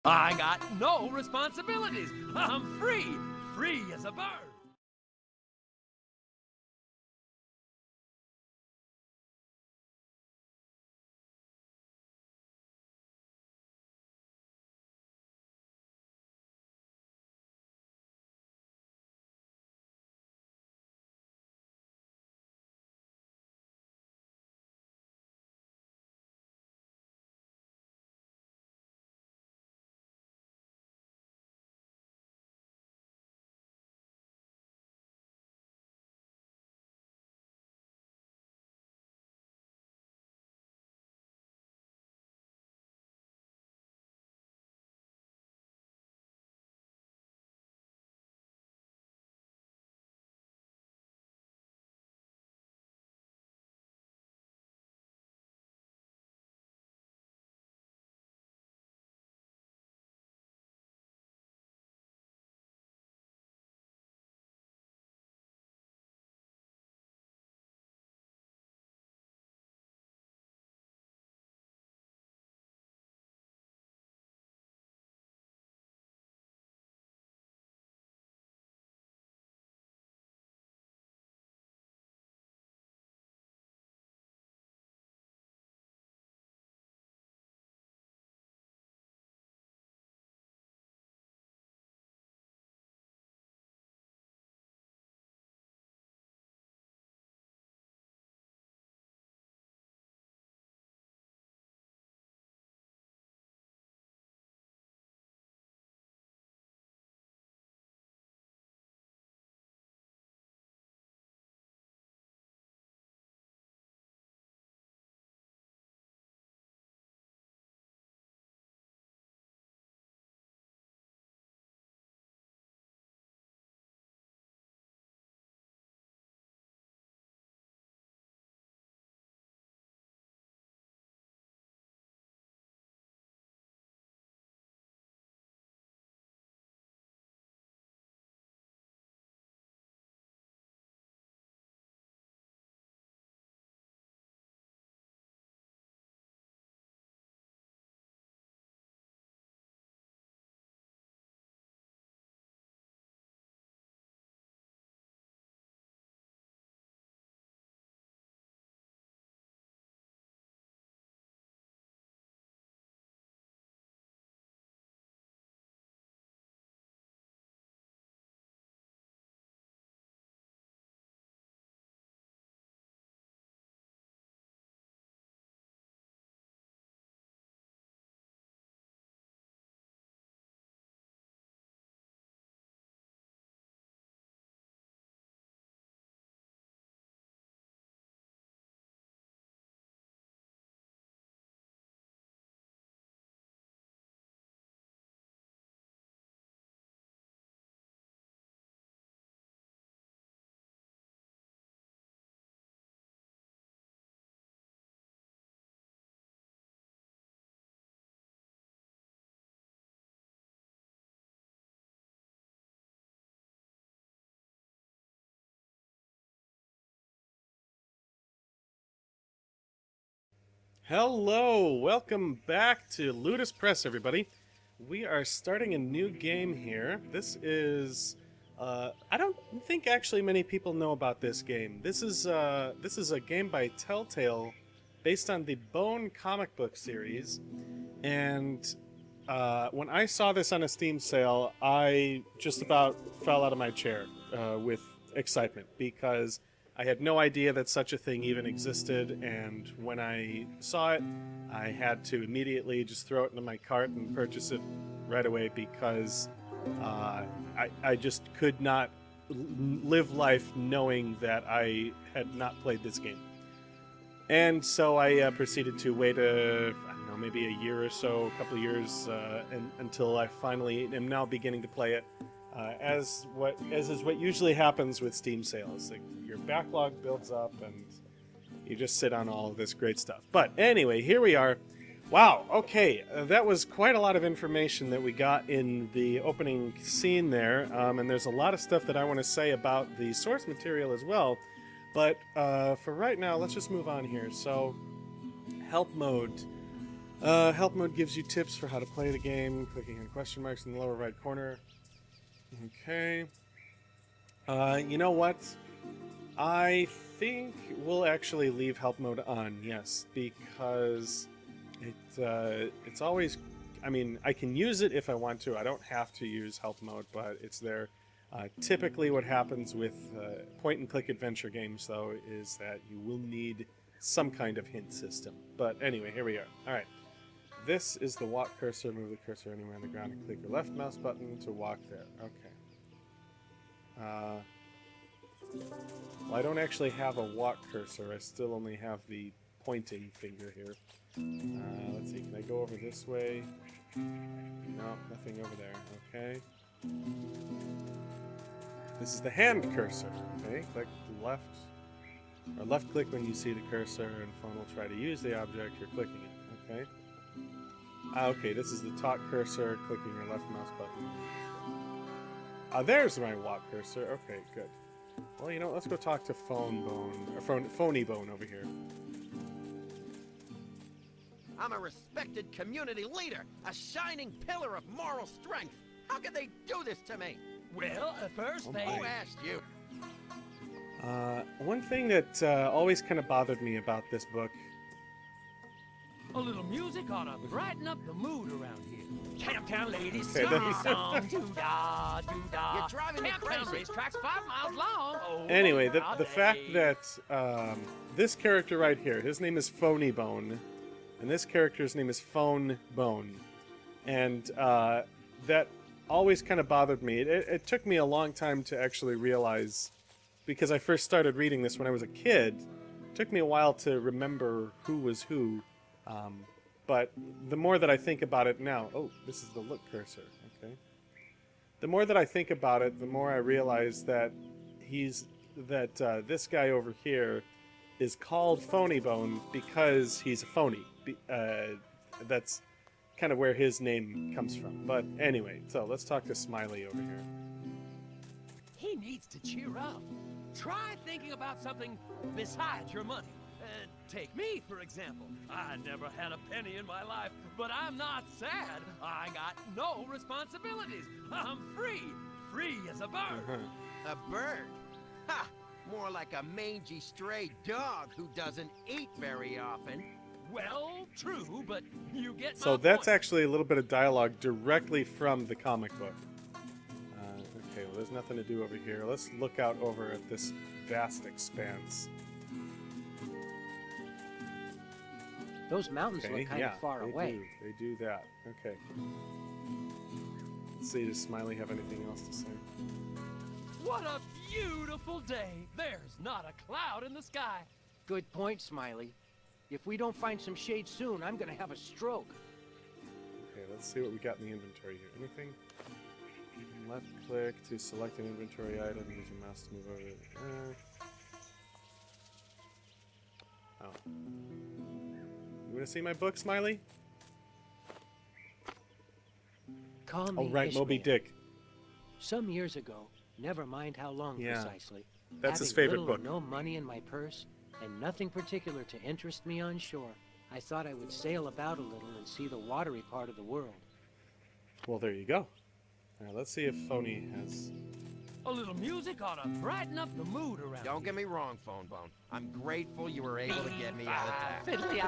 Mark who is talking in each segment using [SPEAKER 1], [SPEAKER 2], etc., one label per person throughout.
[SPEAKER 1] I got no responsibilities. I'm free, free as a bird.
[SPEAKER 2] Hello, welcome back to Ludus Press, everybody. We are starting a new game here. I don't think actually many people know about this game. This is a game by Telltale, based on the Bone comic book series. And when I saw this on a Steam sale, I just about fell out of my chair with excitement because I had no idea that such a thing even existed. And when I saw it, I had to immediately just throw it into my cart and purchase it right away because I just could not live life knowing that I had not played this game. And so I proceeded to wait I don't know, maybe a year or so, a couple of years, until I finally am now beginning to play it. As is what usually happens with Steam sales, like your backlog builds up and you just sit on all of this great stuff. But anyway, here we are. Wow. Okay, that was quite a lot of information that we got in the opening scene there, and there's a lot of stuff that I want to say about the source material as well. But for right now, let's just move on here. So, help mode. Help mode gives you tips for how to play the game, clicking on question marks in the lower right corner. Okay. You know what? I think we'll actually leave help mode on, yes, because it's always... I mean, I can use it if I want to. I don't have to use help mode, but it's there. Typically what happens with point-and-click adventure games, though, is that you will need some kind of hint system. But anyway, here we are. All right. This is the walk cursor. Move the cursor anywhere on the ground and click your left mouse button to walk there. Okay. Well, I don't actually have a walk cursor. I still only have the pointing finger here. Let's see. Can I go over this way? No, nothing over there. Okay. This is the hand cursor. Okay. Click left. Or left click when you see the cursor, and phone will try to use the object you're clicking it. Okay. Okay, this is the talk cursor, clicking your left mouse button. There's my walk cursor. Okay, good. Well, you know, let's go talk to Phony Bone over here.
[SPEAKER 3] I'm a respected community leader, a shining pillar of moral strength. How could they do this to me?
[SPEAKER 1] Well, first they...
[SPEAKER 3] Who asked you?
[SPEAKER 2] One thing that always kind of bothered me about this book...
[SPEAKER 1] A little music ought to brighten up the mood around here. Camptown ladies
[SPEAKER 2] Okay,
[SPEAKER 1] sing song, doo-dah, doo-dah.
[SPEAKER 3] You're driving me
[SPEAKER 1] Camptown
[SPEAKER 3] crazy.
[SPEAKER 1] racetrack's 5 miles long. Oh,
[SPEAKER 2] Anyway, the
[SPEAKER 1] holiday.
[SPEAKER 2] fact that this character right here, his name is Phony Bone, and this character's name is Phone Bone, and that always kind of bothered me. It took me a long time to actually realize, because I first started reading this when I was a kid. It took me a while to remember who was who, but the more that I think about it now... Oh, this is the look cursor, okay. The more that I think about it, the more I realize that this guy over here is called Phony Bone because he's a phony. That's kind of where his name comes from. But anyway, so let's talk to Smiley over here.
[SPEAKER 1] He needs to cheer up. Try thinking about something besides your money. Take me, for example. I never had a penny in my life, but I'm not sad. I got no responsibilities. I'm free. Free as a bird.
[SPEAKER 3] A bird? Ha! More like a mangy stray dog who doesn't eat very often.
[SPEAKER 1] Well, true, but you get my
[SPEAKER 2] So that's
[SPEAKER 1] point.
[SPEAKER 2] actually a little bit of dialogue directly from the comic book. Okay, well, there's nothing to do over here. Let's look out over at this vast expanse.
[SPEAKER 4] Those mountains
[SPEAKER 2] Okay,
[SPEAKER 4] look kind
[SPEAKER 2] yeah,
[SPEAKER 4] of far
[SPEAKER 2] they
[SPEAKER 4] away.
[SPEAKER 2] do. They do that. Okay. Let's see, does Smiley have anything else to say?
[SPEAKER 1] What a beautiful day. There's not a cloud in the sky.
[SPEAKER 4] Good point, Smiley. If we don't find some shade soon, I'm gonna have a stroke.
[SPEAKER 2] Okay, let's see what we got in the inventory here. Anything? Left click to select an inventory item. Use your mouse to move over it. Oh. You want to see my book, Smiley?
[SPEAKER 4] Call me
[SPEAKER 2] Oh, right,
[SPEAKER 4] Ishmael.
[SPEAKER 2] Moby Dick.
[SPEAKER 4] Some years ago, never mind how long
[SPEAKER 2] Yeah,
[SPEAKER 4] precisely,
[SPEAKER 2] that's his
[SPEAKER 4] having
[SPEAKER 2] favorite
[SPEAKER 4] little or
[SPEAKER 2] book.
[SPEAKER 4] no money in my purse, and nothing particular to interest me on shore, I thought I would sail about a little and see the watery part of the world.
[SPEAKER 2] Well, there you go. All right, let's see if Phony has...
[SPEAKER 1] A little music ought to brighten up the mood around
[SPEAKER 3] Don't get me wrong, Phone Bone. I'm grateful you were able to get me out of town.
[SPEAKER 1] Fiddly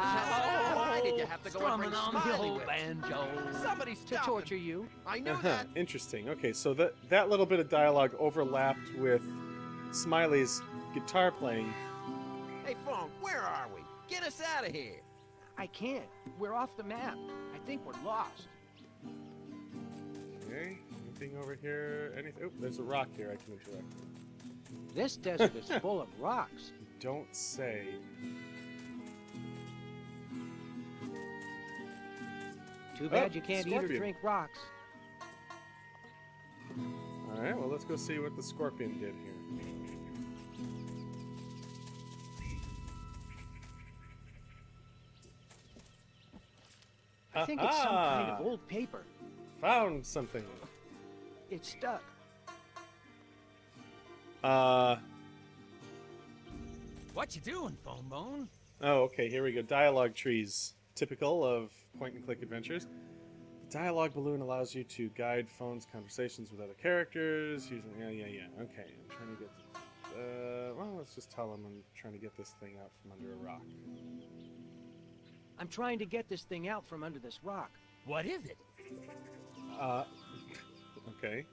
[SPEAKER 3] Why did you have to go and bring
[SPEAKER 1] strumming on the
[SPEAKER 3] Smiley
[SPEAKER 1] old
[SPEAKER 3] with?
[SPEAKER 1] banjo.
[SPEAKER 3] Somebody
[SPEAKER 4] To
[SPEAKER 3] stop
[SPEAKER 4] torture
[SPEAKER 3] him.
[SPEAKER 4] you?
[SPEAKER 3] I knew that.
[SPEAKER 2] Interesting. Okay, so that little bit of dialogue overlapped with Smiley's guitar playing.
[SPEAKER 3] Hey, Phone, where are we? Get us out of here.
[SPEAKER 4] I can't. We're off the map. I think we're lost.
[SPEAKER 2] Okay, anything over here? Anything? Oh, there's a rock here I can interact with.
[SPEAKER 4] This desert is full of rocks.
[SPEAKER 2] Don't say.
[SPEAKER 4] Too bad
[SPEAKER 2] Oh,
[SPEAKER 4] you can't eat or
[SPEAKER 2] scorpion.
[SPEAKER 4] drink rocks.
[SPEAKER 2] Alright, well, let's go see what the scorpion did here.
[SPEAKER 4] I think it's some kind of old paper.
[SPEAKER 2] Found something.
[SPEAKER 4] It's stuck.
[SPEAKER 1] What you doing, Phone Bone?
[SPEAKER 2] Oh, okay, here we go. Dialogue trees. typical of point-and-click adventures. The dialogue balloon allows you to guide phone's conversations with other characters. Using yeah. Okay, I'm trying to get. Well, let's just tell them I'm trying to get this thing out from under a rock.
[SPEAKER 4] I'm trying to get this thing out from under this rock.
[SPEAKER 1] What is it?
[SPEAKER 2] Okay.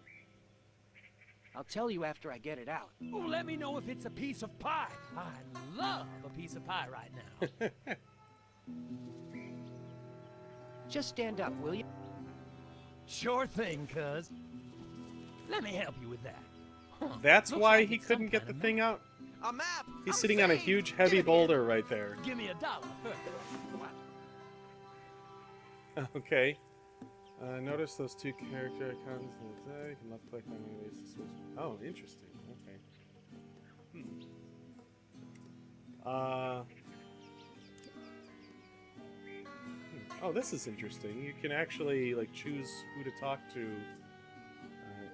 [SPEAKER 4] I'll tell you after I get it out.
[SPEAKER 1] Oh, let me know if it's a piece of pie. I love a piece of pie right now.
[SPEAKER 4] Just stand up, will you?
[SPEAKER 1] Sure thing, cuz. Let me help you with that. Huh,
[SPEAKER 2] That's
[SPEAKER 1] looks
[SPEAKER 2] why
[SPEAKER 1] like
[SPEAKER 2] he
[SPEAKER 1] it's
[SPEAKER 2] couldn't
[SPEAKER 1] some
[SPEAKER 2] get the
[SPEAKER 1] kind of
[SPEAKER 2] thing
[SPEAKER 1] map.
[SPEAKER 2] out.
[SPEAKER 3] A map!
[SPEAKER 2] He's
[SPEAKER 3] I'm
[SPEAKER 2] sitting on a
[SPEAKER 3] saved.
[SPEAKER 2] huge,
[SPEAKER 3] Get
[SPEAKER 2] heavy
[SPEAKER 3] it in.
[SPEAKER 2] boulder right there.
[SPEAKER 1] Give me $1 first.
[SPEAKER 2] Okay. Notice those two character icons. You can left click on any of these to switch. Oh, interesting. Okay. Oh, this is interesting. You can actually like choose who to talk to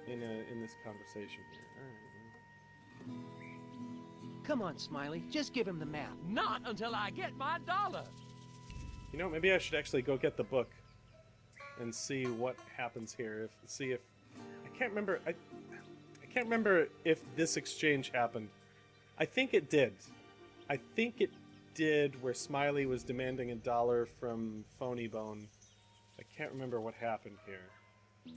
[SPEAKER 2] in this conversation here. All right.
[SPEAKER 4] Come on, Smiley. Just give him the map.
[SPEAKER 1] Not until I get my $1.
[SPEAKER 2] You know, maybe I should actually go get the book and see what happens here. See if I can't remember. I can't remember if this exchange happened. I think it did. I think it did, where Smiley was demanding $1 from Phony Bone. I can't remember what happened here.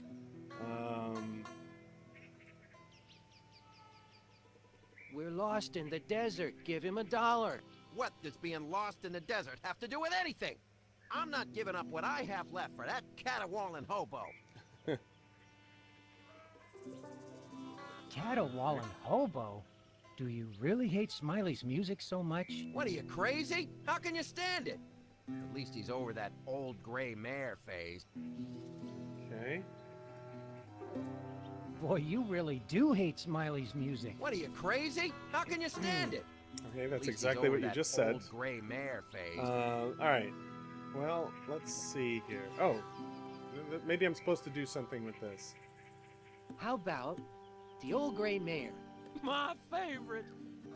[SPEAKER 4] We're lost in the desert. Give him $1.
[SPEAKER 3] What does being lost in the desert have to do with anything? I'm not giving up what I have left for that caterwauling hobo.
[SPEAKER 4] Caterwauling hobo? Do you really hate Smiley's music so much?
[SPEAKER 3] What are you, crazy? How can you stand it? At least he's over that old gray mare phase.
[SPEAKER 2] Okay.
[SPEAKER 4] Boy, you really do hate Smiley's music.
[SPEAKER 3] What are you, crazy? How can you stand it?
[SPEAKER 2] Okay,
[SPEAKER 3] At
[SPEAKER 2] that's
[SPEAKER 3] least he's
[SPEAKER 2] exactly
[SPEAKER 3] over
[SPEAKER 2] what you
[SPEAKER 3] that
[SPEAKER 2] just said.
[SPEAKER 3] old gray mare phase.
[SPEAKER 2] All right. Well, let's see here. Oh, maybe I'm supposed to do something with this.
[SPEAKER 4] How about the old gray mare?
[SPEAKER 1] My favorite.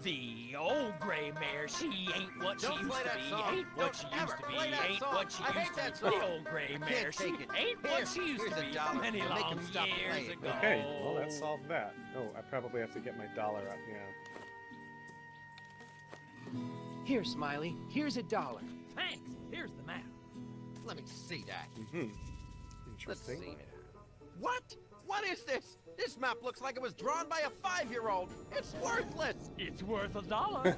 [SPEAKER 1] The old gray mare, she ain't what she
[SPEAKER 3] Don't
[SPEAKER 1] used
[SPEAKER 3] play
[SPEAKER 1] to
[SPEAKER 3] that
[SPEAKER 1] be.
[SPEAKER 3] song.
[SPEAKER 1] Ain't what
[SPEAKER 3] Don't
[SPEAKER 1] she used
[SPEAKER 3] ever
[SPEAKER 1] to be.
[SPEAKER 3] play that
[SPEAKER 1] Ain't
[SPEAKER 3] song.
[SPEAKER 1] what she
[SPEAKER 3] I hate
[SPEAKER 1] used
[SPEAKER 3] that
[SPEAKER 1] to be.
[SPEAKER 3] song.
[SPEAKER 1] The old gray
[SPEAKER 3] I
[SPEAKER 1] mare,
[SPEAKER 3] can't
[SPEAKER 1] she
[SPEAKER 3] take it.
[SPEAKER 1] ain't
[SPEAKER 3] Here,
[SPEAKER 1] what she used
[SPEAKER 3] here's
[SPEAKER 1] to
[SPEAKER 3] a
[SPEAKER 1] be.
[SPEAKER 3] dollar.
[SPEAKER 1] Many
[SPEAKER 3] Make
[SPEAKER 1] long
[SPEAKER 3] 'em stop
[SPEAKER 1] years
[SPEAKER 3] playing.
[SPEAKER 1] ago.
[SPEAKER 2] Okay, well, that solved that. Oh, I probably have to get my $1 out. Yeah.
[SPEAKER 4] Here, Smiley. Here's $1.
[SPEAKER 1] Thanks. Here's the map.
[SPEAKER 3] Let me see that.
[SPEAKER 2] Mm-hmm.
[SPEAKER 3] Let's
[SPEAKER 2] Interesting.
[SPEAKER 3] see. What? What is this? This map looks like it was drawn by a 5-year-old. It's worthless.
[SPEAKER 1] It's worth $1.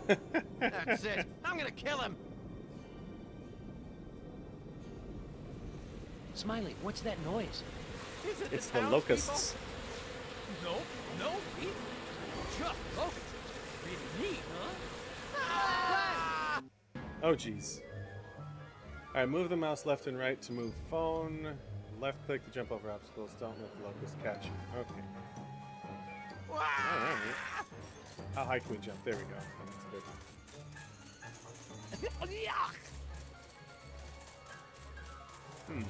[SPEAKER 3] That's it. I'm gonna kill him.
[SPEAKER 4] Smiley, what's that noise?
[SPEAKER 1] Is it
[SPEAKER 2] It's the
[SPEAKER 1] townspeople?
[SPEAKER 2] locusts.
[SPEAKER 1] Nope, no people. Just locusts. Pretty neat, huh?
[SPEAKER 2] Oh, jeez. All right, move the mouse left and right to move phone. Left click to jump over obstacles. Don't let the locust catch you. Okay. All right. How high can we jump? There we go. That's a good one.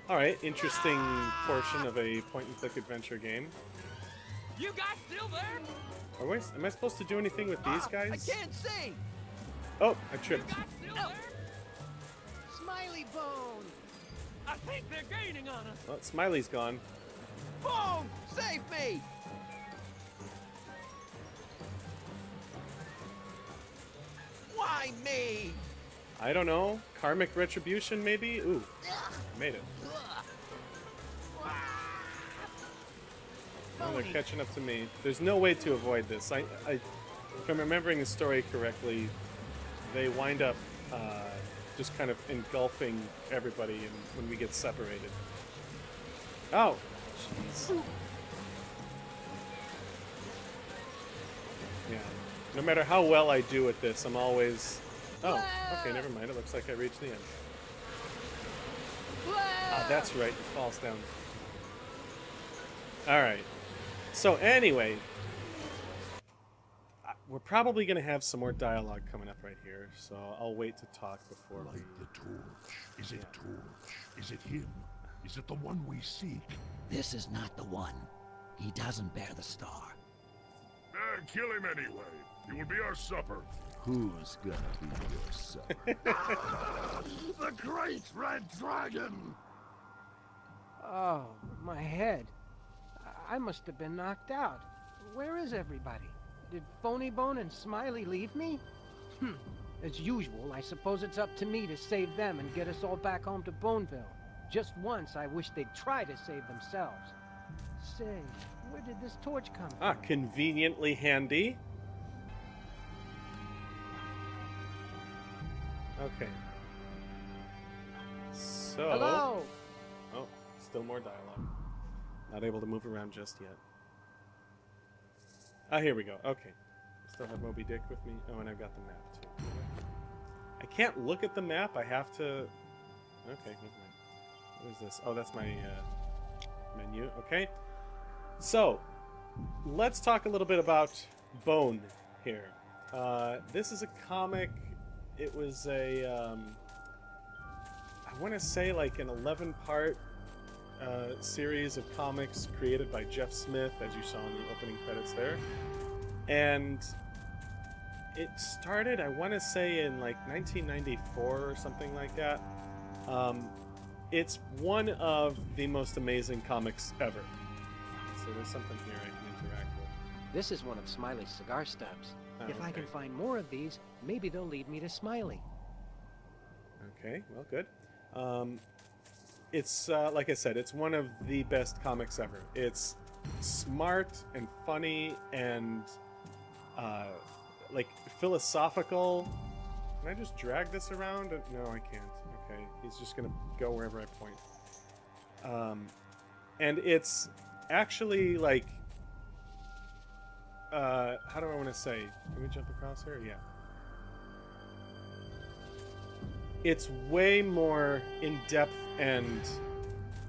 [SPEAKER 2] All right, interesting portion of a point-and-click adventure game.
[SPEAKER 1] You guys still there?
[SPEAKER 2] Am I supposed to do anything with these guys?
[SPEAKER 3] I can't see.
[SPEAKER 2] Oh, I
[SPEAKER 1] You
[SPEAKER 2] tripped.
[SPEAKER 1] guys still there?
[SPEAKER 4] Smiley Bone!
[SPEAKER 1] I think they're gaining on us.
[SPEAKER 2] Well, Smiley's gone.
[SPEAKER 3] Phone, save me. Why me?
[SPEAKER 2] I don't know. Karmic retribution, maybe? Ooh, I made it. Oh, they're catching up to me. There's no way to avoid this. If I'm remembering the story correctly, they wind up just kind of engulfing everybody when we get separated. Oh, jeez. Yeah. No matter how well I do at this, I'm always... Oh, okay, never mind. It looks like I reached the end. Ah, that's right. It falls down. All right. So anyway, we're probably going to have some more dialogue coming up right here, so I'll wait to talk before we...
[SPEAKER 5] Light the torch. Is it torch? Is it him? Is it the one we seek?
[SPEAKER 6] This is not the one. He doesn't bear the star.
[SPEAKER 5] Kill him anyway. He will be our supper. Who's gonna be your son?
[SPEAKER 3] The great red dragon!
[SPEAKER 4] Oh, my head. I must have been knocked out. Where is everybody? Did Phony Bone and Smiley leave me? As usual, I suppose it's up to me to save them and get us all back home to Boneville. Just once, I wish they'd try to save themselves. Say, where did this torch come from?
[SPEAKER 2] Ah, conveniently handy. Okay. So...
[SPEAKER 4] Hello!
[SPEAKER 2] Oh, still more dialogue. Not able to move around just yet. Ah, here we go. Okay. Still have Moby Dick with me. Oh, and I've got the map, too. I can't look at the map. I have to... Okay, never mind. What is this? Oh, that's my menu. Okay. So, let's talk a little bit about Bone here. This is a comic. It was a... I want to say like an 11-part series of comics created by Jeff Smith, as you saw in the opening credits there. And it started, I want to say, in like 1994 or something like that. It's one of the most amazing comics ever. So there's something here I can interact with.
[SPEAKER 4] This is one of Smiley's cigar stubs.
[SPEAKER 2] Oh,
[SPEAKER 4] If I
[SPEAKER 2] okay.
[SPEAKER 4] can find more of these, maybe they'll lead me to Smiley.
[SPEAKER 2] Okay, well, good. It's, like I said, it's one of the best comics ever. It's smart and funny and, like, philosophical. Can I just drag this around? No, I can't. Okay, he's just going to go wherever I point. And it's actually, like, how do I want to say? Can we jump across here? Yeah. It's way more in-depth and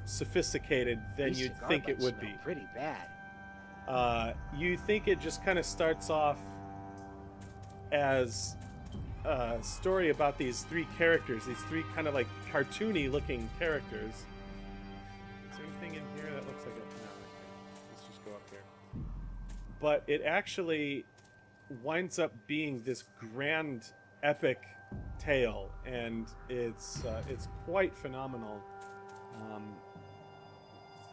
[SPEAKER 2] sophisticated than
[SPEAKER 4] These
[SPEAKER 2] you'd
[SPEAKER 4] cigar
[SPEAKER 2] think it
[SPEAKER 4] butts
[SPEAKER 2] would
[SPEAKER 4] smell
[SPEAKER 2] be.
[SPEAKER 4] pretty bad.
[SPEAKER 2] You think it just kind of starts off as a story about these three characters, these three kind of like cartoony-looking characters. Is there anything in here that looks like a... No, okay. Let's just go up here. But it actually winds up being this grand, epic tale, and it's quite phenomenal.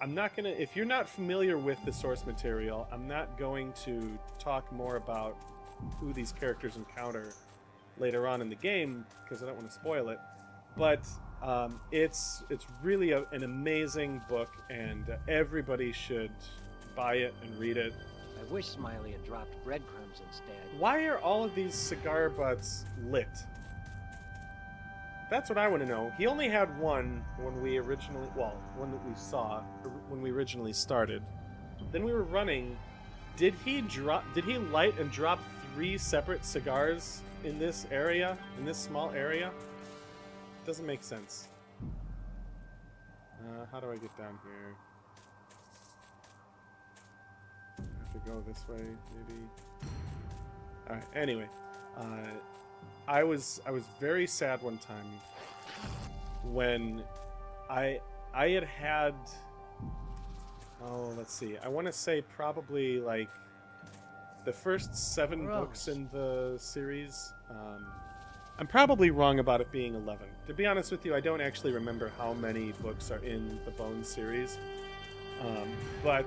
[SPEAKER 2] I'm not gonna, if you're not familiar with the source material, I'm not going to talk more about who these characters encounter later on in the game because I don't want to spoil it. But it's really an amazing book, and everybody should buy it and read it.
[SPEAKER 4] I wish Smiley had dropped breadcrumbs instead.
[SPEAKER 2] Why are all of these cigar butts lit? That's what I want to know. He only had one when we originally, well, one that we saw when we originally started. Then we were running. Did he light and drop 3 separate cigars in this area, in this small area? Doesn't make sense. How do I get down here? I have to go this way, maybe. All right. Anyway, I was very sad one time when I had oh, let's see, I want to say probably like the first 7 books in the series. I'm probably wrong about it being 11. To be honest with you, I don't actually remember how many books are in the Bone series, but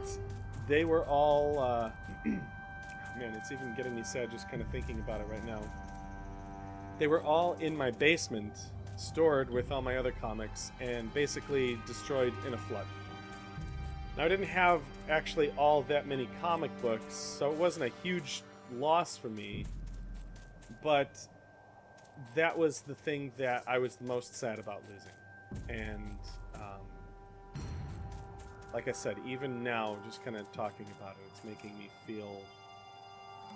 [SPEAKER 2] they were all man, it's even getting me sad just kind of thinking about it right now. They were all in my basement, stored with all my other comics, and basically destroyed in a flood. Now, I didn't have actually all that many comic books, so it wasn't a huge loss for me, but that was the thing that I was the most sad about losing. And like I said, even now, just kind of talking about it, it's making me feel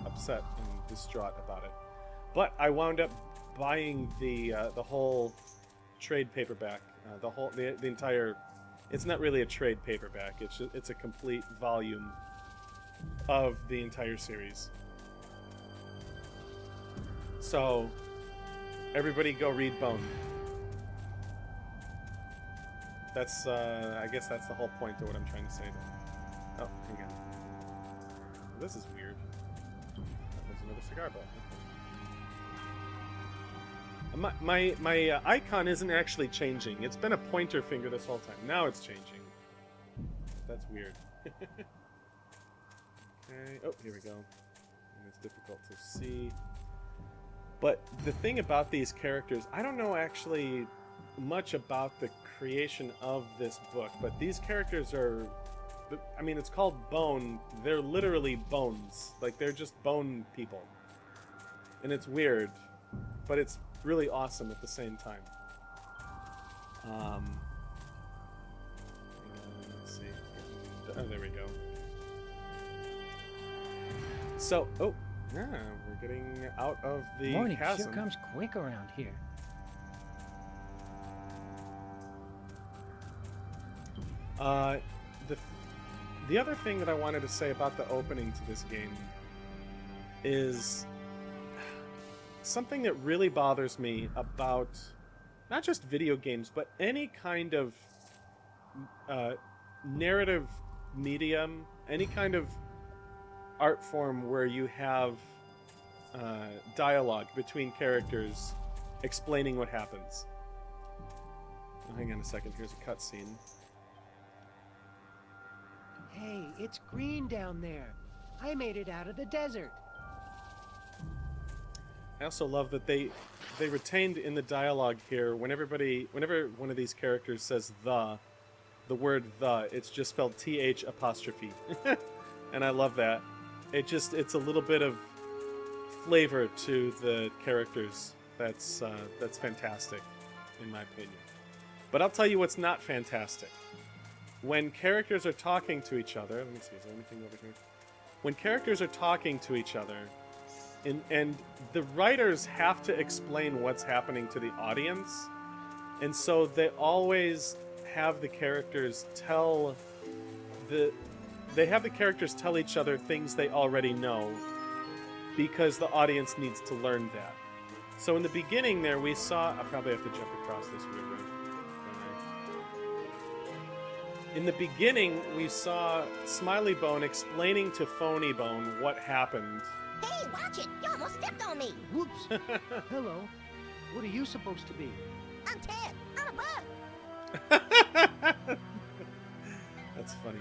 [SPEAKER 2] upset and distraught about it. But I wound up buying the whole trade paperback, the entire. It's not really a trade paperback. It's a complete volume of the entire series. So everybody, go read Bone. That's I guess that's the whole point of what I'm trying to say. Oh, hang on. This is weird. There's another cigar butt. My icon isn't actually changing. It's been a pointer finger this whole time. Now it's changing. That's weird. Okay. Oh, here we go. And it's difficult to see. But the thing about these characters, I don't know actually much about the creation of this book, but these characters are, I mean, it's called Bone. They're literally bones. Like, they're just bone people. And it's weird, but it's really awesome at the same time. Let's see. Oh, there we go. So, oh, yeah, we're getting out of the
[SPEAKER 4] Morning
[SPEAKER 2] chasm.
[SPEAKER 4] sure comes quick around here.
[SPEAKER 2] The other thing that I wanted to say about the opening to this game is something that really bothers me about not just video games, but any kind of narrative medium, any kind of art form where you have dialogue between characters explaining what happens. Oh, hang on a second, here's a cutscene.
[SPEAKER 4] Hey, it's green down there. I made it out of the desert.
[SPEAKER 2] I also love that they retained in the dialogue here whenever one of these characters says the word the, it's just spelled TH apostrophe. And I love that. It's a little bit of flavor to the characters. That's fantastic, in my opinion. But I'll tell you what's not fantastic. When characters are talking to each other, let me see, is there anything over here? When characters are talking to each other, and the writers have to explain what's happening to the audience, and so they always have the characters tell each other things they already know, because the audience needs to learn that. So in the beginning there we saw, I probably have to jump across this weird way. In the beginning we saw Smiley Bone explaining to Phony Bone what happened.
[SPEAKER 7] Hey, watch it! You almost stepped on me!
[SPEAKER 4] Whoops. Hello. What are you supposed to be?
[SPEAKER 7] I'm Ted! I'm a bug!
[SPEAKER 2] That's funny.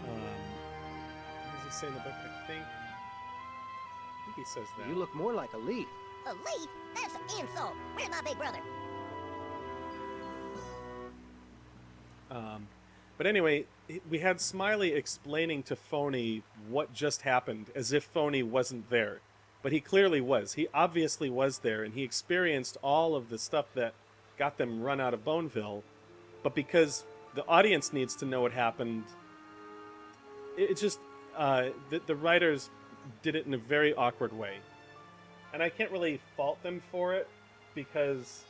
[SPEAKER 2] What does he say in the book? I think he says that.
[SPEAKER 4] You look more like a leaf.
[SPEAKER 7] A leaf? That's an insult! Where's my big brother?
[SPEAKER 2] But anyway, we had Smiley explaining to Phony what just happened, as if Phony wasn't there. But he clearly was. He obviously was there, and he experienced all of the stuff that got them run out of Boneville. But because the audience needs to know what happened, it's just the writers did it in a very awkward way. And I can't really fault them for it, because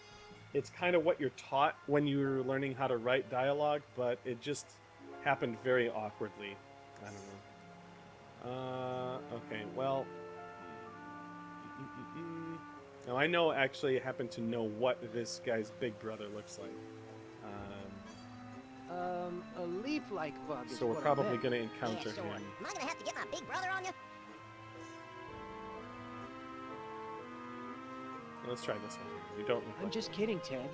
[SPEAKER 2] it's kind of what you're taught when you're learning how to write dialogue, but it just happened very awkwardly. I don't know. Okay, well... Now, I know, actually, I happen to know what this guy's big brother looks like.
[SPEAKER 4] A leaf-like bug is
[SPEAKER 2] So we're
[SPEAKER 4] what I
[SPEAKER 2] probably
[SPEAKER 4] meant.
[SPEAKER 2] going to encounter
[SPEAKER 7] Yeah, sure.
[SPEAKER 2] him.
[SPEAKER 7] Am I gonna have to get my big brother on you?
[SPEAKER 2] Let's try this one. You don't look
[SPEAKER 4] I'm
[SPEAKER 2] like
[SPEAKER 4] just kidding, Ted.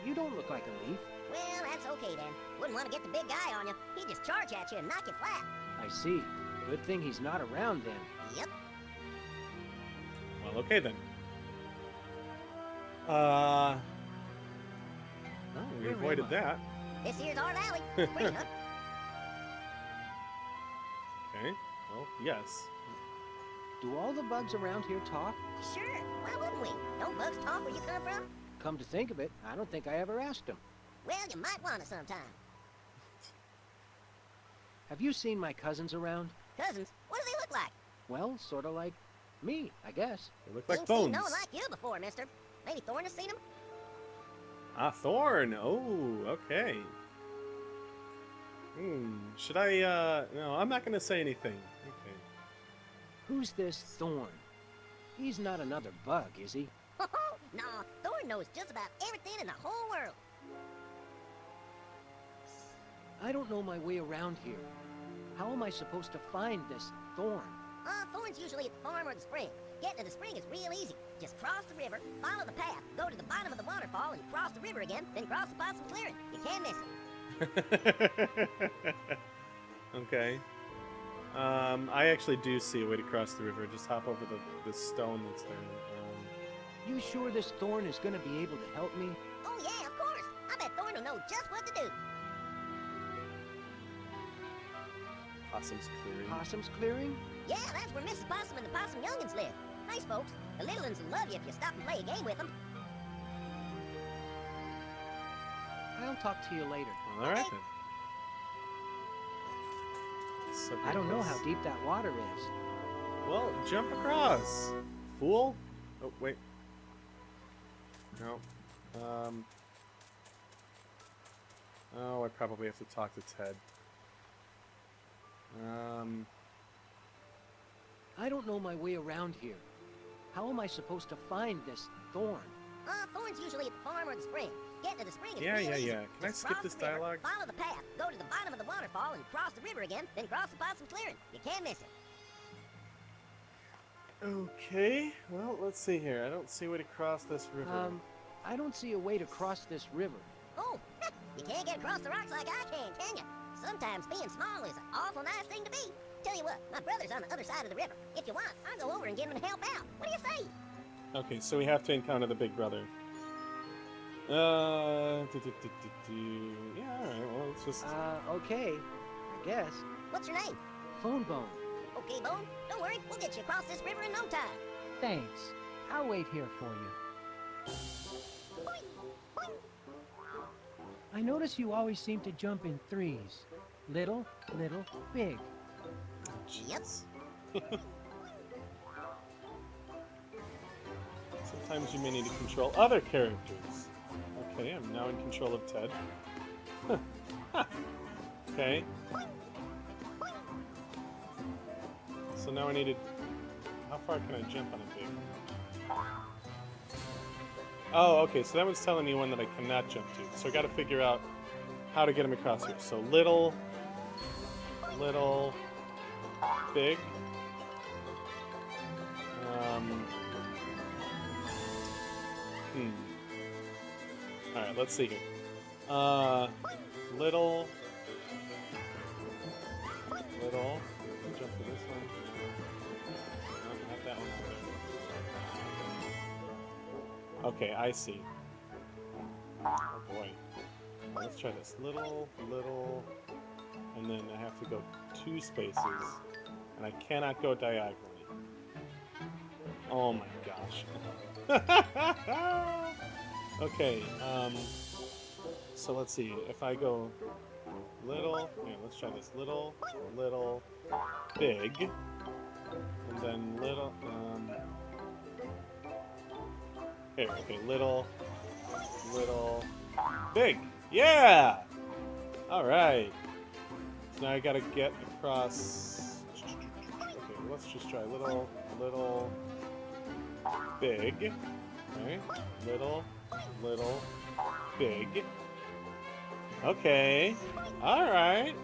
[SPEAKER 4] You don't look like a leaf.
[SPEAKER 7] Well, that's okay then. Wouldn't want to get the big guy on you. He'd just charge at you and knock you flat.
[SPEAKER 4] I see. Good thing he's not around then.
[SPEAKER 7] Yep.
[SPEAKER 2] Well, okay then. Oh, we
[SPEAKER 4] Where
[SPEAKER 2] avoided
[SPEAKER 4] am I?
[SPEAKER 2] that.
[SPEAKER 7] This here's our alley. Wait, huh?
[SPEAKER 2] Okay. Well, yes.
[SPEAKER 4] Do all the bugs around here talk?
[SPEAKER 7] Sure. Why wouldn't we? Don't bugs talk where you come from?
[SPEAKER 4] Come to think of it, I don't think I ever asked them.
[SPEAKER 7] Well, you might want to sometime.
[SPEAKER 4] Have you seen my cousins around?
[SPEAKER 7] Cousins, what do they look like?
[SPEAKER 4] Well, sort of like me, I guess.
[SPEAKER 2] They look like
[SPEAKER 7] Ain't seen
[SPEAKER 2] bones.
[SPEAKER 7] no one like you before, mister. Maybe Thorn has seen him?
[SPEAKER 2] Ah, Thorn. Oh, okay. Should I, no, I'm not going to say anything. Okay.
[SPEAKER 4] Who's this Thorn? He's not another bug, is he?
[SPEAKER 7] No, Thorn knows just about everything in the whole world.
[SPEAKER 4] I don't know my way around here. How am I supposed to find this Thorn?
[SPEAKER 7] Thorn's usually at the farm or the spring. Getting to the spring is real easy. Just cross the river, follow the path, go to the bottom of the waterfall, and cross the river again, then cross the possum clearing. You can't miss it.
[SPEAKER 2] Okay. I actually do see a way to cross the river. Just hop over the stone that's there.
[SPEAKER 4] You sure this Thorn is gonna be able to help me?
[SPEAKER 7] Oh yeah, of course. I bet Thorn will know just what to do.
[SPEAKER 2] Possum's clearing.
[SPEAKER 4] Possum's clearing?
[SPEAKER 7] Yeah, that's where Mrs. Possum and the Possum Youngins live. Nice folks. The little ones will love you if you stop and play a game with them.
[SPEAKER 4] I'll talk to you later.
[SPEAKER 2] All right then. So
[SPEAKER 4] I don't know how deep that water is.
[SPEAKER 2] Well, jump across, fool. Oh wait. No. Oh, I probably have to talk to Ted.
[SPEAKER 4] I don't know my way around here. How am I supposed to find this Thorn?
[SPEAKER 7] Thorn's usually at the farm or the spring. Getting to the spring is
[SPEAKER 2] Yeah,
[SPEAKER 7] real
[SPEAKER 2] yeah,
[SPEAKER 7] easy.
[SPEAKER 2] yeah. Can I
[SPEAKER 7] Just
[SPEAKER 2] skip
[SPEAKER 7] cross
[SPEAKER 2] this
[SPEAKER 7] the river,
[SPEAKER 2] dialogue?
[SPEAKER 7] Follow the path, go to the bottom of the waterfall, and cross the river again, then cross the possum clearing. You can't miss it.
[SPEAKER 2] Okay. Well, let's see here. I don't see a way to cross this river.
[SPEAKER 4] I don't see a way to cross this river.
[SPEAKER 7] Oh, you can't get across the rocks like I can you? Sometimes being small is an awful nice thing to be. Tell you what, my brother's on the other side of the river. If you want, I'll go over and get him to help out. What do you say?
[SPEAKER 2] Okay, so we have to encounter the big brother. Yeah, alright, well, let's just...
[SPEAKER 4] Okay. I guess.
[SPEAKER 7] What's your name?
[SPEAKER 4] Phone Bone.
[SPEAKER 7] Okay, Bone. Don't worry, we'll get you across this river in no time.
[SPEAKER 4] Thanks. I'll wait here for you.
[SPEAKER 7] Boing, boing.
[SPEAKER 4] I notice you always seem to jump in threes. Little, little, big.
[SPEAKER 7] Yep.
[SPEAKER 2] Sometimes you may need to control other characters. Okay, I'm now in control of Ted. Okay. So now I need to... How far can I jump on a big? Oh, okay, so that one's telling me one that I cannot jump to. So I gotta figure out how to get him across here. So little, little, big. Alright, let's see here. Little, little. Jump to this one. No, not that one over there. Okay, I see. Oh boy. Let's try this. Little, little, and then I have to go 2 spaces, and I cannot go diagonally. Oh my gosh. Okay, so let's see. If I go little, yeah, let's try this. Little, little, big, and then little, here, okay, little, little, big. Yeah! Alright. So now I gotta get across. Okay, let's just try little, little, big. Okay, little, little, big. Okay. Alright.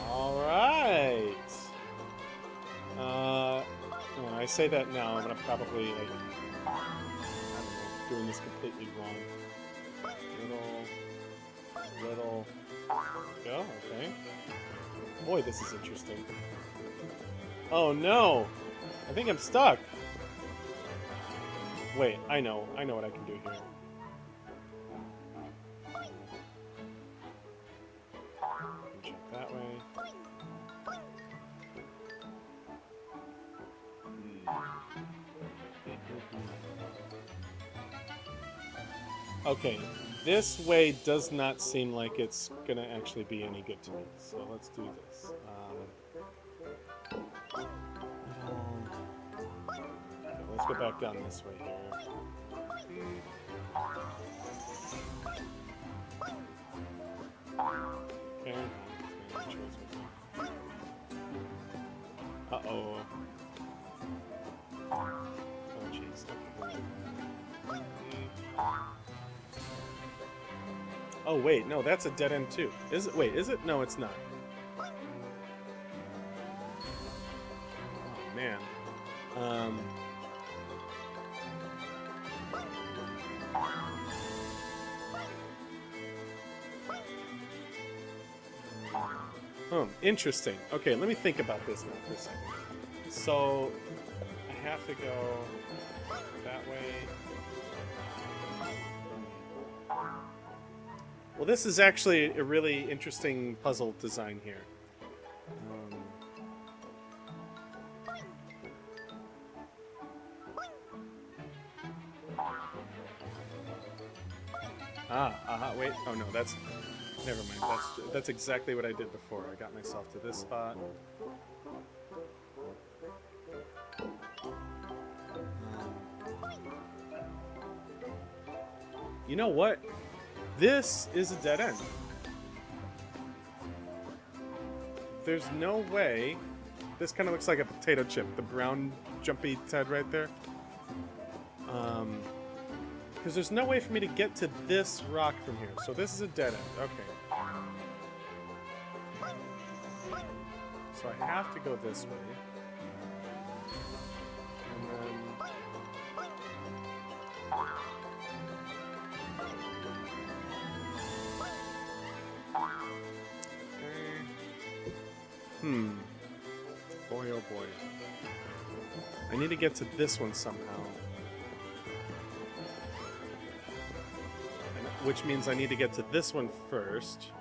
[SPEAKER 2] Alright. When I say that now, I'm gonna probably, like, I don't know, doing this completely wrong. Little, go, okay. Boy, this is interesting. Oh no! I think I'm stuck! Wait, I know what I can do here. I can jump that way. Okay, this way does not seem like it's gonna actually be any good to me, so let's do this. Okay, let's go back down this way here. Okay. Uh-oh. Oh, jeez. Okay. Oh, wait. No, that's a dead end, too. Is it? Wait, is it? No, it's not. man. Interesting. Okay, let me think about this now for a second. So, I have to go that way. Well, this is actually a really interesting puzzle design here. Wait. Oh no, that's... Never mind. That's exactly what I did before. I got myself to this spot. You know what? This is a dead end. There's no way... This kind of looks like a potato chip. The brown jumpy Ted right there. Because there's no way for me to get to this rock from here. So this is a dead end. Okay. So I have to go this way. And then... Okay. Boy, oh boy. I need to get to this one somehow. Which means I need to get to this one first.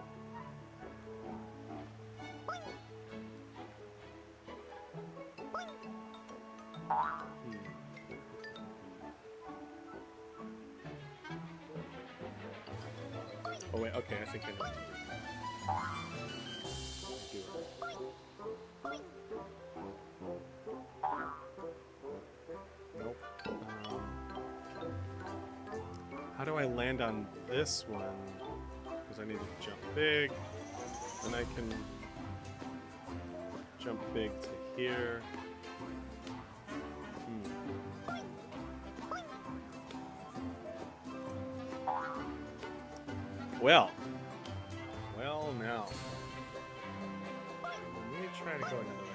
[SPEAKER 2] Oh wait, okay, I think I know what to do. Nope. How do I land on this one? Because I need to jump big. Then I can jump big to here. Well now. Let me try to go another way.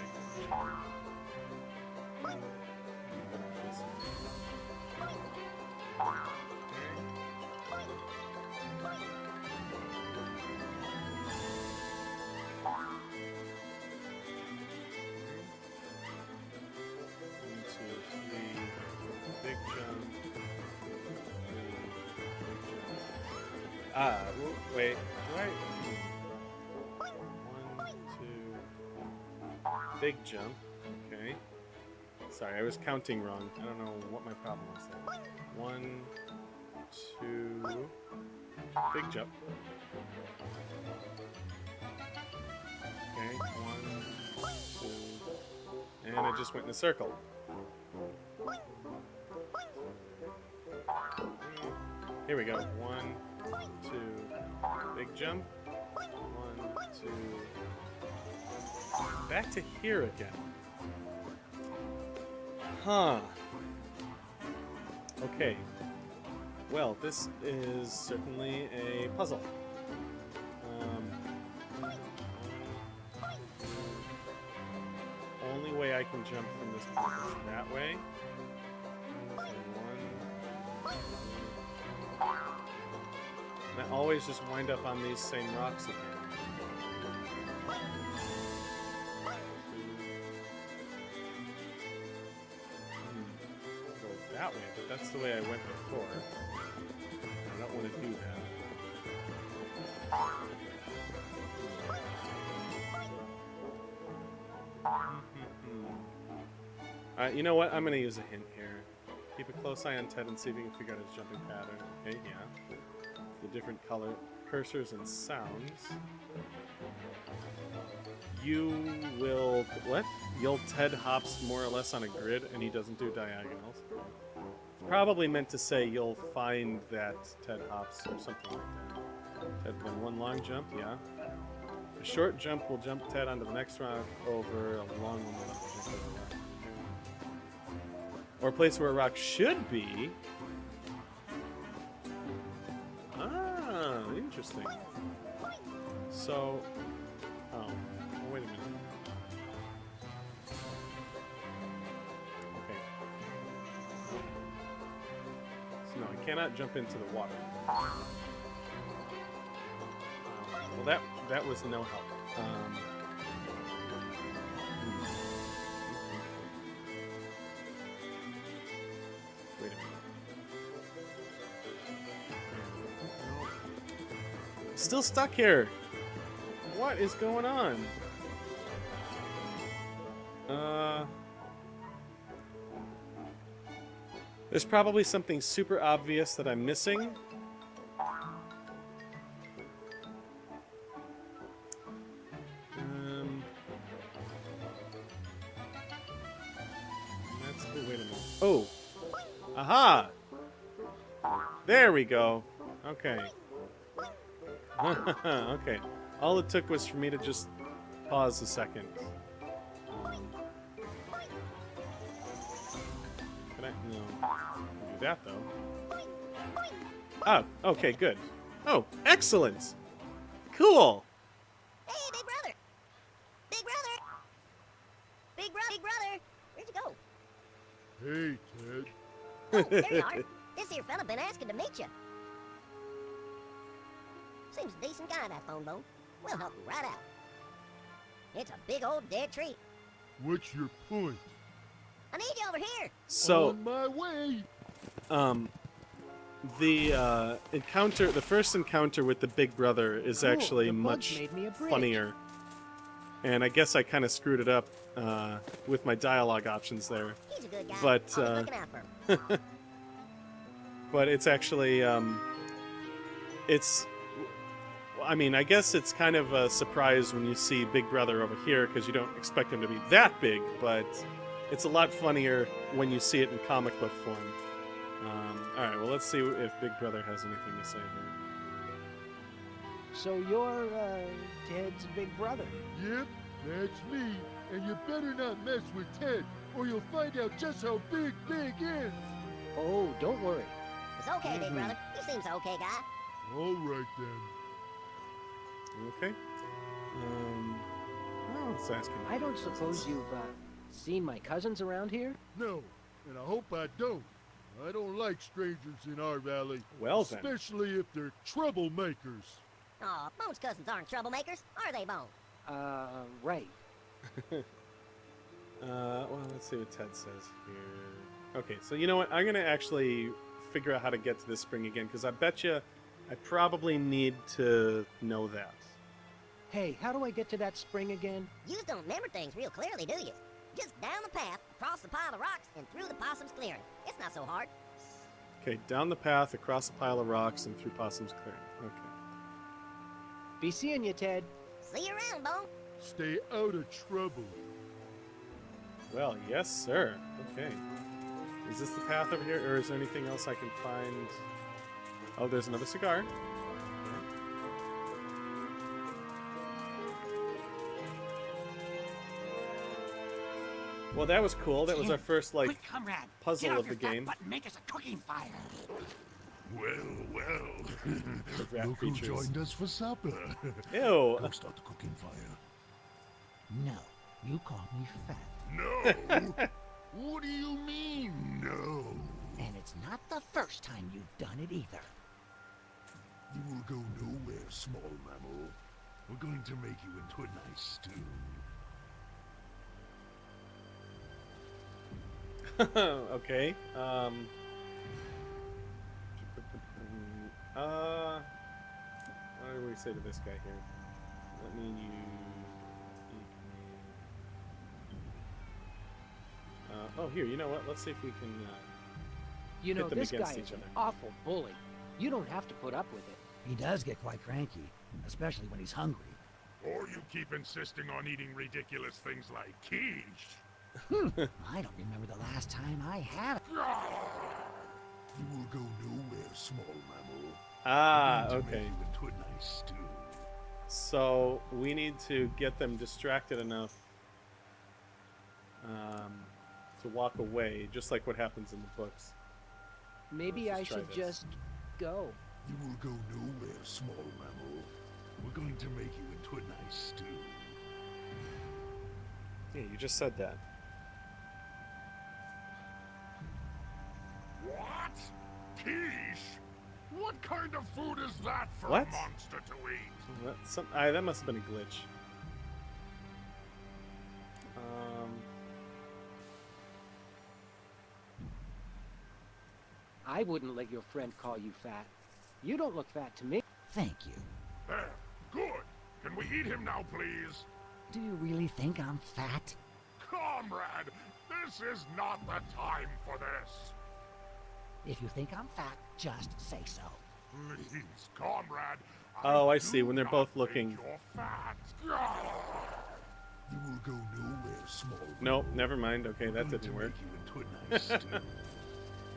[SPEAKER 2] Wait, do I... 1, 2... Big jump. Okay. Sorry, I was counting wrong. I don't know what my problem was there. 1, 2... Big jump. Okay, 1, 2... And I just went in a circle. Here we go. 1, 2, big jump. 1, 2. Back to here again. Huh. Okay. Well, this is certainly a puzzle. Only way I can jump from this point is that way. And I always just wind up on these same rocks again. Go that way, but that's the way I went before. I don't want to do that. You know what? I'm going to use a hint here. Keep a close eye on Ted and see if you can figure out his jumping pattern. Okay, yeah. The different color cursors and sounds. You will... What? You'll Ted hops more or less on a grid and he doesn't do diagonals. It's probably meant to say you'll find that Ted hops or something like that. Ted, then one long jump, yeah. A short jump will jump Ted onto the next rock over, a long one will jump over the rock. Or a place where a rock should be. Ah, interesting. So, oh, wait a minute. cannot jump into the water. Well, that was no help. Wait a minute. Still stuck here. What is going on? There's probably something super obvious that I'm missing. Wait a minute. Oh! Aha! There we go. Okay. Okay. All it took was for me to just pause a second. Can I? No. I can do that, though. Oh, okay, good. Oh, excellent! Cool!
[SPEAKER 7] Hey, big brother! Big brother! Big brother! Big brother! Where'd you go?
[SPEAKER 5] Hey, Ted.
[SPEAKER 7] Oh, there you are. This here fella been asking to meet you. Seems a decent guy, that phone bone. We'll help you right out. It's a big old dead tree.
[SPEAKER 5] What's your point?
[SPEAKER 7] I need you over here.
[SPEAKER 2] So,
[SPEAKER 5] On my way.
[SPEAKER 2] the first encounter with the Big Brother is
[SPEAKER 4] Cool,
[SPEAKER 2] actually
[SPEAKER 4] the bugs
[SPEAKER 2] much
[SPEAKER 4] made me a bridge.
[SPEAKER 2] funnier. And I guess I kind of screwed it up with my dialogue options there.
[SPEAKER 7] He's a good guy.
[SPEAKER 2] But,
[SPEAKER 7] Always looking out for him.
[SPEAKER 2] But it's actually, I mean, I guess it's kind of a surprise when you see Big Brother over here because you don't expect him to be that big, but it's a lot funnier when you see it in comic book form. Alright, well, let's see if Big Brother has anything to say here.
[SPEAKER 4] So you're, Ted's big brother.
[SPEAKER 5] Yep, that's me. And you better not mess with Ted, or you'll find out just how big is.
[SPEAKER 4] Oh, don't worry.
[SPEAKER 7] It's okay, big brother. You seems an okay guy.
[SPEAKER 5] All right, then.
[SPEAKER 2] Okay. Well, let's ask him.
[SPEAKER 4] I don't suppose you've, seen my cousins around here?
[SPEAKER 5] No, and I hope I don't. I don't like strangers in our valley.
[SPEAKER 2] Well, then.
[SPEAKER 5] Especially if they're troublemakers.
[SPEAKER 7] Aw, Bone's cousins aren't troublemakers, are they, Bone?
[SPEAKER 4] Right.
[SPEAKER 2] Well, let's see what Ted says here. Okay, so you know what? I'm going to actually figure out how to get to this spring again, because I bet you I probably need to know that.
[SPEAKER 4] Hey, how do I get to that spring again?
[SPEAKER 7] You don't remember things real clearly, do you? Just down the path, across the pile of rocks, and through the possum's clearing. It's not so hard.
[SPEAKER 2] Okay, down the path, across a pile of rocks, and through Possum's Clearing. Okay.
[SPEAKER 4] Be seeing you, Ted.
[SPEAKER 7] See you around, Bone.
[SPEAKER 5] Stay out of trouble.
[SPEAKER 2] Well, yes, sir. Okay. Is this the path over here, or is there anything else I can find? Oh, there's another cigar. Well, that was cool. That was our first, like,
[SPEAKER 6] Quick, comrade.
[SPEAKER 2] puzzle
[SPEAKER 6] Get off
[SPEAKER 2] of
[SPEAKER 6] your
[SPEAKER 2] the
[SPEAKER 6] fat
[SPEAKER 2] game.
[SPEAKER 6] butt and make us a cooking fire.
[SPEAKER 5] Well.
[SPEAKER 2] rat
[SPEAKER 5] Look who
[SPEAKER 2] creatures.
[SPEAKER 5] joined us for supper.
[SPEAKER 2] Ew.
[SPEAKER 5] Go start the cooking fire.
[SPEAKER 6] No, you call me fat.
[SPEAKER 5] No. What do you mean, no?
[SPEAKER 6] And it's not the first time you've done it either.
[SPEAKER 5] You will go nowhere, small mammal. We're going to make you into a nice stew.
[SPEAKER 2] Okay. What do we say to this guy here? Let me oh, here. You know what? Let's see if we can.
[SPEAKER 4] You know,
[SPEAKER 2] Pit them
[SPEAKER 4] this
[SPEAKER 2] against
[SPEAKER 4] guy
[SPEAKER 2] each
[SPEAKER 4] is an
[SPEAKER 2] other.
[SPEAKER 4] awful bully. You don't have to put up with it.
[SPEAKER 6] He does get quite cranky, especially when he's hungry.
[SPEAKER 5] Or you keep insisting on eating ridiculous things like quiche.
[SPEAKER 6] I don't remember the last time I had it.
[SPEAKER 5] You will go nowhere, small mammal.
[SPEAKER 2] Ah,
[SPEAKER 5] We're going to
[SPEAKER 2] okay.
[SPEAKER 5] make you into a nice stew.
[SPEAKER 2] So we need to get them distracted enough to walk away, just like what happens in the books.
[SPEAKER 4] Maybe
[SPEAKER 2] Let's
[SPEAKER 4] I
[SPEAKER 2] try
[SPEAKER 4] should
[SPEAKER 2] this.
[SPEAKER 4] just go.
[SPEAKER 5] You will go nowhere, small mammal. We're going to make you into a nice stew.
[SPEAKER 2] Yeah, you just said that.
[SPEAKER 5] What? Quiche?
[SPEAKER 8] kind of food is that for
[SPEAKER 2] What?
[SPEAKER 8] a monster to eat?
[SPEAKER 2] That must have been a glitch.
[SPEAKER 4] I wouldn't let your friend call you fat. You don't look fat to me.
[SPEAKER 6] Thank you.
[SPEAKER 8] There, good. Can we eat him now, please?
[SPEAKER 6] Do you really think I'm fat?
[SPEAKER 8] Comrade, this is not the time for this.
[SPEAKER 6] If you think I'm fat, just say so.
[SPEAKER 8] Please, comrade.
[SPEAKER 2] Oh, I
[SPEAKER 8] do
[SPEAKER 2] see, when they're
[SPEAKER 8] not
[SPEAKER 2] both
[SPEAKER 8] think
[SPEAKER 2] looking.
[SPEAKER 8] You're fat.
[SPEAKER 5] You will go nowhere, small.
[SPEAKER 2] Nope, never mind. Okay, that
[SPEAKER 5] I'm going
[SPEAKER 2] didn't
[SPEAKER 5] to
[SPEAKER 2] work.
[SPEAKER 5] make you into a nice stew.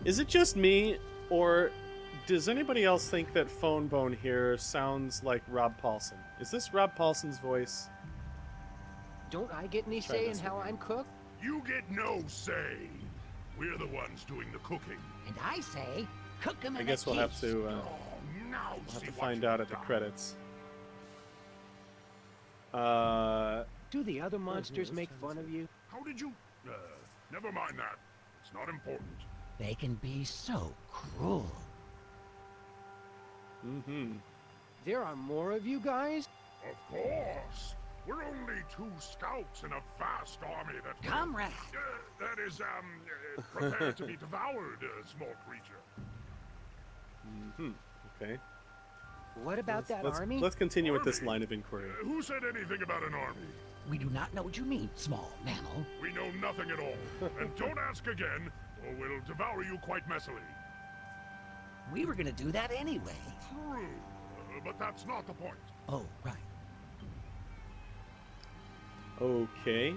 [SPEAKER 2] Is it just me, or does anybody else think that Phone Bone here sounds like Rob Paulson? Is this Rob Paulson's voice?
[SPEAKER 4] Don't I get any
[SPEAKER 2] Try
[SPEAKER 4] say in
[SPEAKER 2] this
[SPEAKER 4] how
[SPEAKER 2] one.
[SPEAKER 4] I'm cooked?
[SPEAKER 8] You get no say. We're the ones doing the cooking.
[SPEAKER 6] And I say, cook 'em
[SPEAKER 2] I
[SPEAKER 6] in
[SPEAKER 2] guess
[SPEAKER 6] a
[SPEAKER 2] we'll have
[SPEAKER 6] quiche.
[SPEAKER 2] to
[SPEAKER 8] Now
[SPEAKER 2] we'll have
[SPEAKER 8] see
[SPEAKER 2] to
[SPEAKER 8] what
[SPEAKER 2] find
[SPEAKER 8] you've
[SPEAKER 2] out at the
[SPEAKER 8] done.
[SPEAKER 2] credits.
[SPEAKER 4] Do the other monsters make fun of you?
[SPEAKER 8] How did you? Never mind that. It's not important.
[SPEAKER 6] They can be so cruel.
[SPEAKER 2] Mm-hmm.
[SPEAKER 4] There are more of you guys?
[SPEAKER 8] Of course. We're only 2 scouts in a vast army that...
[SPEAKER 6] Comrade!
[SPEAKER 8] That is, prepared to be devoured, small creature.
[SPEAKER 2] Mm-hmm. Okay.
[SPEAKER 4] What about that army?
[SPEAKER 2] Let's continue with this
[SPEAKER 8] Army?
[SPEAKER 2] line of inquiry.
[SPEAKER 8] Who said anything about an army?
[SPEAKER 6] We do not know what you mean, small mammal.
[SPEAKER 8] We know nothing at all. And don't ask again, or we'll devour you quite messily.
[SPEAKER 6] We were gonna do that anyway.
[SPEAKER 8] True, but that's not the point.
[SPEAKER 6] Oh, right.
[SPEAKER 2] Okay.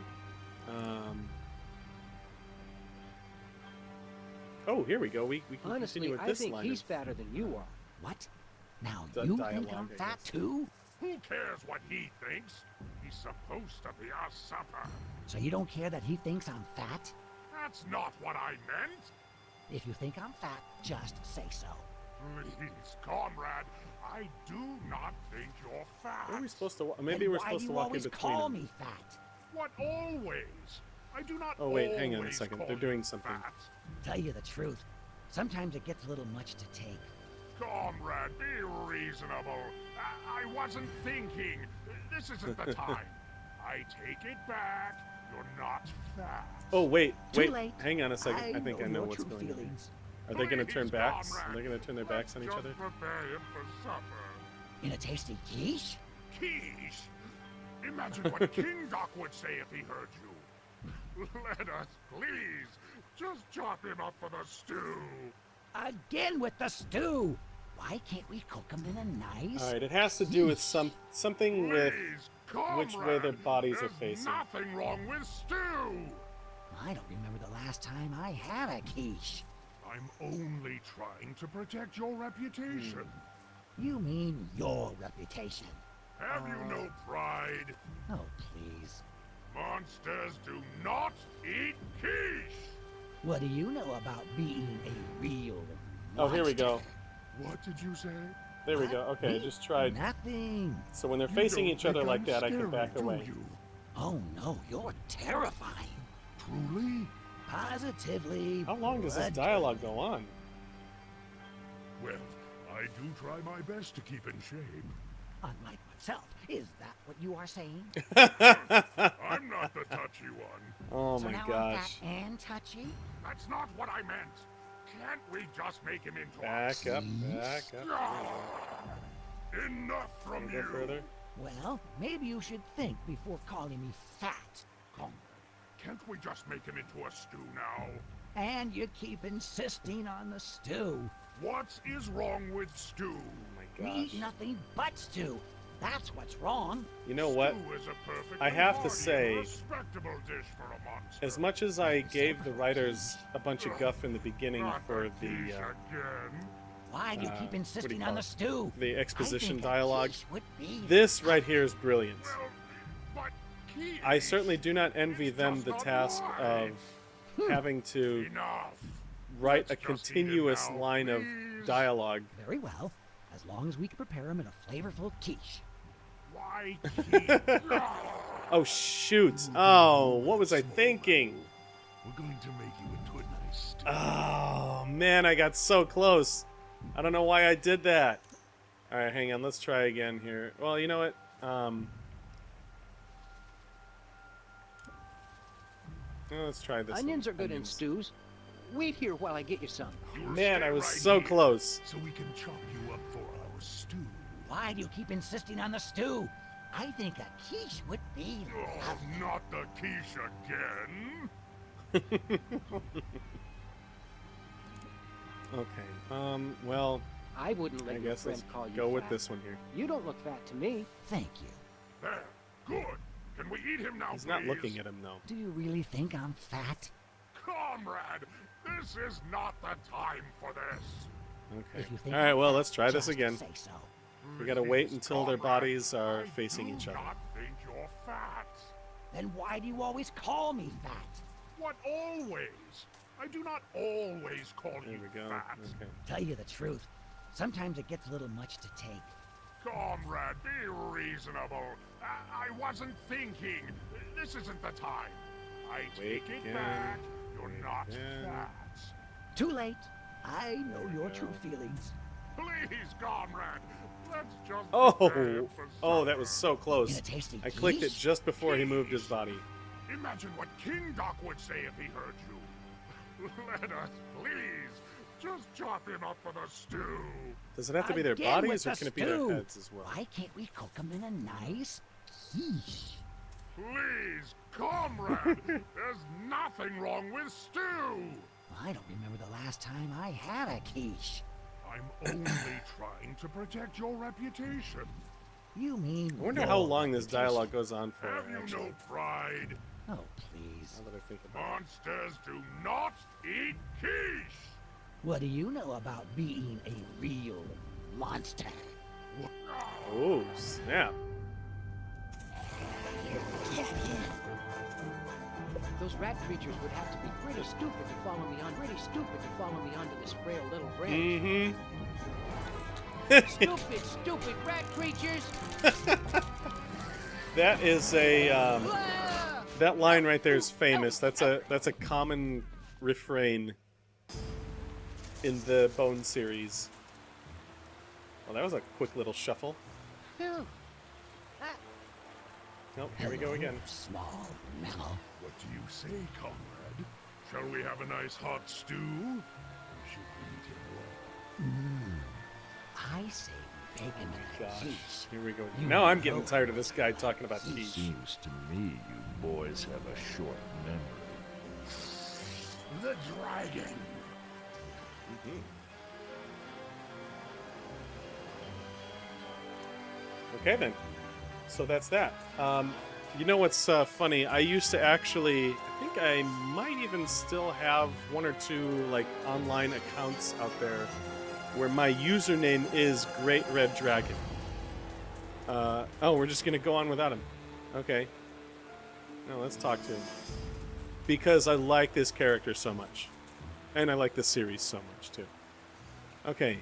[SPEAKER 2] Oh, here we go. We can
[SPEAKER 4] Honestly,
[SPEAKER 2] continue with
[SPEAKER 4] I
[SPEAKER 2] this
[SPEAKER 4] think
[SPEAKER 2] line
[SPEAKER 4] he's
[SPEAKER 2] of
[SPEAKER 4] fatter than you are.
[SPEAKER 6] What? Now
[SPEAKER 2] The
[SPEAKER 6] you
[SPEAKER 2] dialogue,
[SPEAKER 6] think I'm
[SPEAKER 2] I
[SPEAKER 6] fat
[SPEAKER 2] guess.
[SPEAKER 6] too?
[SPEAKER 8] Who cares what he thinks? He's supposed to be our supper.
[SPEAKER 6] So you don't care that he thinks I'm fat?
[SPEAKER 8] That's not what I meant.
[SPEAKER 6] If you think I'm fat, just say so.
[SPEAKER 8] Please, comrade, I do not think you're fat.
[SPEAKER 2] Are we supposed to? Maybe
[SPEAKER 6] Then
[SPEAKER 2] we're
[SPEAKER 6] why
[SPEAKER 2] supposed
[SPEAKER 6] do
[SPEAKER 2] to
[SPEAKER 6] you
[SPEAKER 2] walk in
[SPEAKER 6] always
[SPEAKER 2] between
[SPEAKER 6] call
[SPEAKER 2] them.
[SPEAKER 6] me fat?
[SPEAKER 8] What always? I do not.
[SPEAKER 2] Oh, wait, hang on a
[SPEAKER 8] always
[SPEAKER 2] second.
[SPEAKER 8] call
[SPEAKER 2] They're
[SPEAKER 8] you
[SPEAKER 2] doing something.
[SPEAKER 8] fat.
[SPEAKER 6] Tell you the truth, sometimes it gets a little much to take.
[SPEAKER 8] Comrade, be reasonable. I wasn't thinking. This isn't the time. I take it back. You're not fat.
[SPEAKER 2] Oh wait,
[SPEAKER 6] Too
[SPEAKER 2] wait.
[SPEAKER 6] late.
[SPEAKER 2] Hang on a second. I think I know
[SPEAKER 6] your
[SPEAKER 2] what's
[SPEAKER 6] true
[SPEAKER 2] going on.
[SPEAKER 6] feelings.
[SPEAKER 2] Are they going to turn
[SPEAKER 8] Please,
[SPEAKER 2] backs? Are
[SPEAKER 8] comrade,
[SPEAKER 2] they going to turn their backs on each
[SPEAKER 8] let's
[SPEAKER 2] other?
[SPEAKER 8] just prepare him for supper.
[SPEAKER 6] In a tasty quiche?
[SPEAKER 8] Quiche? Imagine what King Doc would say if he heard you. Let us, please, just chop him up for the stew.
[SPEAKER 6] Again with the stew! Why can't we cook them in a nice...
[SPEAKER 2] All right, it has to do with something with
[SPEAKER 8] Please,
[SPEAKER 2] which way their
[SPEAKER 8] comrade,
[SPEAKER 2] bodies are
[SPEAKER 8] there's
[SPEAKER 2] facing.
[SPEAKER 8] nothing wrong with stew.
[SPEAKER 6] I don't remember the last time I had a quiche.
[SPEAKER 8] I'm only trying to protect your reputation.
[SPEAKER 6] You mean your reputation.
[SPEAKER 8] Have you no pride?
[SPEAKER 6] Oh, please.
[SPEAKER 8] Monsters do not eat quiche.
[SPEAKER 6] What do you know about being a real
[SPEAKER 2] Oh, here we go.
[SPEAKER 6] monster?
[SPEAKER 8] What did you say?
[SPEAKER 2] There we
[SPEAKER 6] What?
[SPEAKER 2] go. Okay, I
[SPEAKER 6] Me?
[SPEAKER 2] just tried.
[SPEAKER 6] Nothing.
[SPEAKER 2] So when they're
[SPEAKER 8] You
[SPEAKER 2] facing
[SPEAKER 8] don't
[SPEAKER 2] each other
[SPEAKER 8] think
[SPEAKER 2] like
[SPEAKER 8] I'm
[SPEAKER 2] that, I can
[SPEAKER 8] scary,
[SPEAKER 2] back
[SPEAKER 8] do
[SPEAKER 2] away.
[SPEAKER 8] you?
[SPEAKER 6] Oh no, you're terrifying.
[SPEAKER 8] Truly?
[SPEAKER 6] Positively.
[SPEAKER 2] How long does this
[SPEAKER 6] blood-
[SPEAKER 2] dialogue go on?
[SPEAKER 8] Well, I do try my best to keep in shape.
[SPEAKER 6] Unlike myself. Is that what you are saying?
[SPEAKER 8] I'm not the touchy one.
[SPEAKER 2] Oh
[SPEAKER 6] So
[SPEAKER 2] my
[SPEAKER 6] now I'm
[SPEAKER 2] gosh.
[SPEAKER 6] fat and touchy?
[SPEAKER 8] That's not what I meant. Can't we just make him into
[SPEAKER 2] Back up, back up.
[SPEAKER 8] a... Enough from
[SPEAKER 2] Go
[SPEAKER 8] you.
[SPEAKER 2] further.
[SPEAKER 6] Well, maybe you should think before calling me fat.
[SPEAKER 8] Come, can't we just make him into a stew now?
[SPEAKER 6] And you keep insisting on the stew.
[SPEAKER 8] What is wrong with stew?
[SPEAKER 2] Oh
[SPEAKER 6] We
[SPEAKER 2] my gosh.
[SPEAKER 6] eat nothing but stew. That's what's wrong.
[SPEAKER 2] You know what?
[SPEAKER 8] Stew is a perfectly
[SPEAKER 2] I have to
[SPEAKER 8] hearty,
[SPEAKER 2] say,
[SPEAKER 8] respectable dish for a monster.
[SPEAKER 2] As much as I gave the writers a bunch of guff in the beginning
[SPEAKER 8] Not
[SPEAKER 2] for
[SPEAKER 8] quiche
[SPEAKER 2] the
[SPEAKER 8] again.
[SPEAKER 6] Why do you
[SPEAKER 2] what
[SPEAKER 6] keep
[SPEAKER 2] do you
[SPEAKER 6] insisting
[SPEAKER 2] call
[SPEAKER 6] on the
[SPEAKER 2] it?
[SPEAKER 6] stew?
[SPEAKER 2] The exposition
[SPEAKER 6] I think a
[SPEAKER 2] dialogue.
[SPEAKER 6] quiche would be
[SPEAKER 2] This right here is brilliant.
[SPEAKER 8] Well, but quiche
[SPEAKER 2] I certainly do not envy
[SPEAKER 8] is
[SPEAKER 2] them
[SPEAKER 8] just
[SPEAKER 2] the
[SPEAKER 8] not
[SPEAKER 2] task of
[SPEAKER 8] life.
[SPEAKER 2] having to
[SPEAKER 8] Enough.
[SPEAKER 2] write a
[SPEAKER 8] Let's just eat it
[SPEAKER 2] continuous
[SPEAKER 8] now,
[SPEAKER 2] line of
[SPEAKER 8] please.
[SPEAKER 2] dialogue.
[SPEAKER 6] Very well, as long as we can prepare them in a flavorful quiche.
[SPEAKER 8] Why quiche?
[SPEAKER 2] Oh shoot! Oh, what was I thinking?
[SPEAKER 5] We're going to make you into a nice stew.
[SPEAKER 2] Oh man, I got so close. I don't know why I did that. All right, hang on. Let's try again here. Well, you know what? Let's try this.
[SPEAKER 4] Onions
[SPEAKER 2] one.
[SPEAKER 4] are good in
[SPEAKER 2] Onions.
[SPEAKER 4] stews. Wait here while I get you some.
[SPEAKER 2] Man, I was so close.
[SPEAKER 8] So we can chop you up for our stew.
[SPEAKER 6] Why do you keep insisting on the stew? I think a quiche would be
[SPEAKER 8] Oh, not the quiche again.
[SPEAKER 2] Okay. Well,
[SPEAKER 4] I wouldn't let
[SPEAKER 2] I
[SPEAKER 4] your
[SPEAKER 2] guess
[SPEAKER 4] friend
[SPEAKER 2] let's
[SPEAKER 4] call you
[SPEAKER 2] go with
[SPEAKER 4] fat.
[SPEAKER 2] this one here.
[SPEAKER 4] You don't look fat to me.
[SPEAKER 6] Thank you.
[SPEAKER 8] There. Good. Can we eat him now,
[SPEAKER 2] He's
[SPEAKER 8] please?
[SPEAKER 2] not looking at him though.
[SPEAKER 6] Do you really think I'm fat?
[SPEAKER 8] Comrade, this is not the time for this.
[SPEAKER 2] Okay.
[SPEAKER 6] If you think
[SPEAKER 2] All right.
[SPEAKER 6] I'm
[SPEAKER 2] Well,
[SPEAKER 6] fat,
[SPEAKER 2] let's try this
[SPEAKER 6] just
[SPEAKER 2] again.
[SPEAKER 6] Say so.
[SPEAKER 2] We gotta wait
[SPEAKER 8] Please,
[SPEAKER 2] until their
[SPEAKER 8] comrade,
[SPEAKER 2] bodies are
[SPEAKER 8] I
[SPEAKER 2] facing
[SPEAKER 8] do
[SPEAKER 2] each other.
[SPEAKER 8] not think you're fat.
[SPEAKER 6] Then why do you always call me fat?
[SPEAKER 8] What always? I do not always call
[SPEAKER 2] There
[SPEAKER 8] you
[SPEAKER 2] we go.
[SPEAKER 8] fat.
[SPEAKER 2] Okay.
[SPEAKER 6] Tell you the truth, sometimes it gets a little much to take.
[SPEAKER 8] Comrade, be reasonable. I wasn't thinking. This isn't the time. I
[SPEAKER 2] Wait
[SPEAKER 8] take it
[SPEAKER 2] again.
[SPEAKER 8] back. You're not
[SPEAKER 2] again.
[SPEAKER 8] fat.
[SPEAKER 6] Too late. I know
[SPEAKER 2] There we
[SPEAKER 6] your
[SPEAKER 2] go.
[SPEAKER 6] true feelings.
[SPEAKER 8] Please, comrade. Let's just
[SPEAKER 2] Oh,
[SPEAKER 8] prepare for
[SPEAKER 2] oh, that was
[SPEAKER 8] supper.
[SPEAKER 2] so close.
[SPEAKER 6] In a tasty
[SPEAKER 2] I clicked it
[SPEAKER 6] quiche?
[SPEAKER 2] just before he moved his body.
[SPEAKER 8] Imagine what King Doc would say if he heard you. Let us, please, just chop him up for the stew.
[SPEAKER 2] Does it have to be their
[SPEAKER 6] Again
[SPEAKER 2] bodies,
[SPEAKER 6] with
[SPEAKER 2] or
[SPEAKER 6] the
[SPEAKER 2] can it be their
[SPEAKER 6] stew.
[SPEAKER 2] heads as well?
[SPEAKER 6] Why can't we cook them in a nice quiche?
[SPEAKER 8] Please, comrade, there's nothing wrong with stew.
[SPEAKER 6] I don't remember the last time I had a quiche.
[SPEAKER 8] I'm only trying to protect your reputation.
[SPEAKER 6] You mean
[SPEAKER 2] I wonder
[SPEAKER 6] your
[SPEAKER 2] how long this
[SPEAKER 6] reputation.
[SPEAKER 2] dialogue goes on for,
[SPEAKER 8] Have you
[SPEAKER 2] actually.
[SPEAKER 8] no pride?
[SPEAKER 6] Oh, please.
[SPEAKER 2] Now that I think about it.
[SPEAKER 8] Monsters do not eat quiche.
[SPEAKER 6] What do you know about being a real monster?
[SPEAKER 2] Oh, snap.
[SPEAKER 4] Those rat creatures would have to be pretty stupid to follow me on. Pretty stupid to follow me onto this frail little branch.
[SPEAKER 2] Mm-hmm.
[SPEAKER 4] Stupid, stupid rat creatures!
[SPEAKER 2] That is a
[SPEAKER 4] Ah!
[SPEAKER 2] that line right there is famous. That's a common refrain in the Bone series. Well, that was a quick little shuffle.
[SPEAKER 4] Phew. Ah,
[SPEAKER 2] Nope, here we go
[SPEAKER 6] Hello,
[SPEAKER 2] again.
[SPEAKER 6] Small mammal.
[SPEAKER 8] What do you say, comrade? Shall we have a nice hot stew? Or should we eat him raw?
[SPEAKER 6] I say bacon and a
[SPEAKER 2] Gosh,
[SPEAKER 6] quiche.
[SPEAKER 2] here we go.
[SPEAKER 6] You
[SPEAKER 2] Now I'm
[SPEAKER 6] know
[SPEAKER 2] getting tired of this guy talking about quiche.
[SPEAKER 5] Seems to me you boys have a short memory.
[SPEAKER 8] The dragon.
[SPEAKER 2] Okay then. So that's that. You know what's funny? I used to actually, I think I might even still have one or two like online accounts out there where my username is Great Red Dragon. Oh, we're just gonna go on without him. Okay. No, let's talk to him. Because I like this character so much. And I like the series so much too. Okay.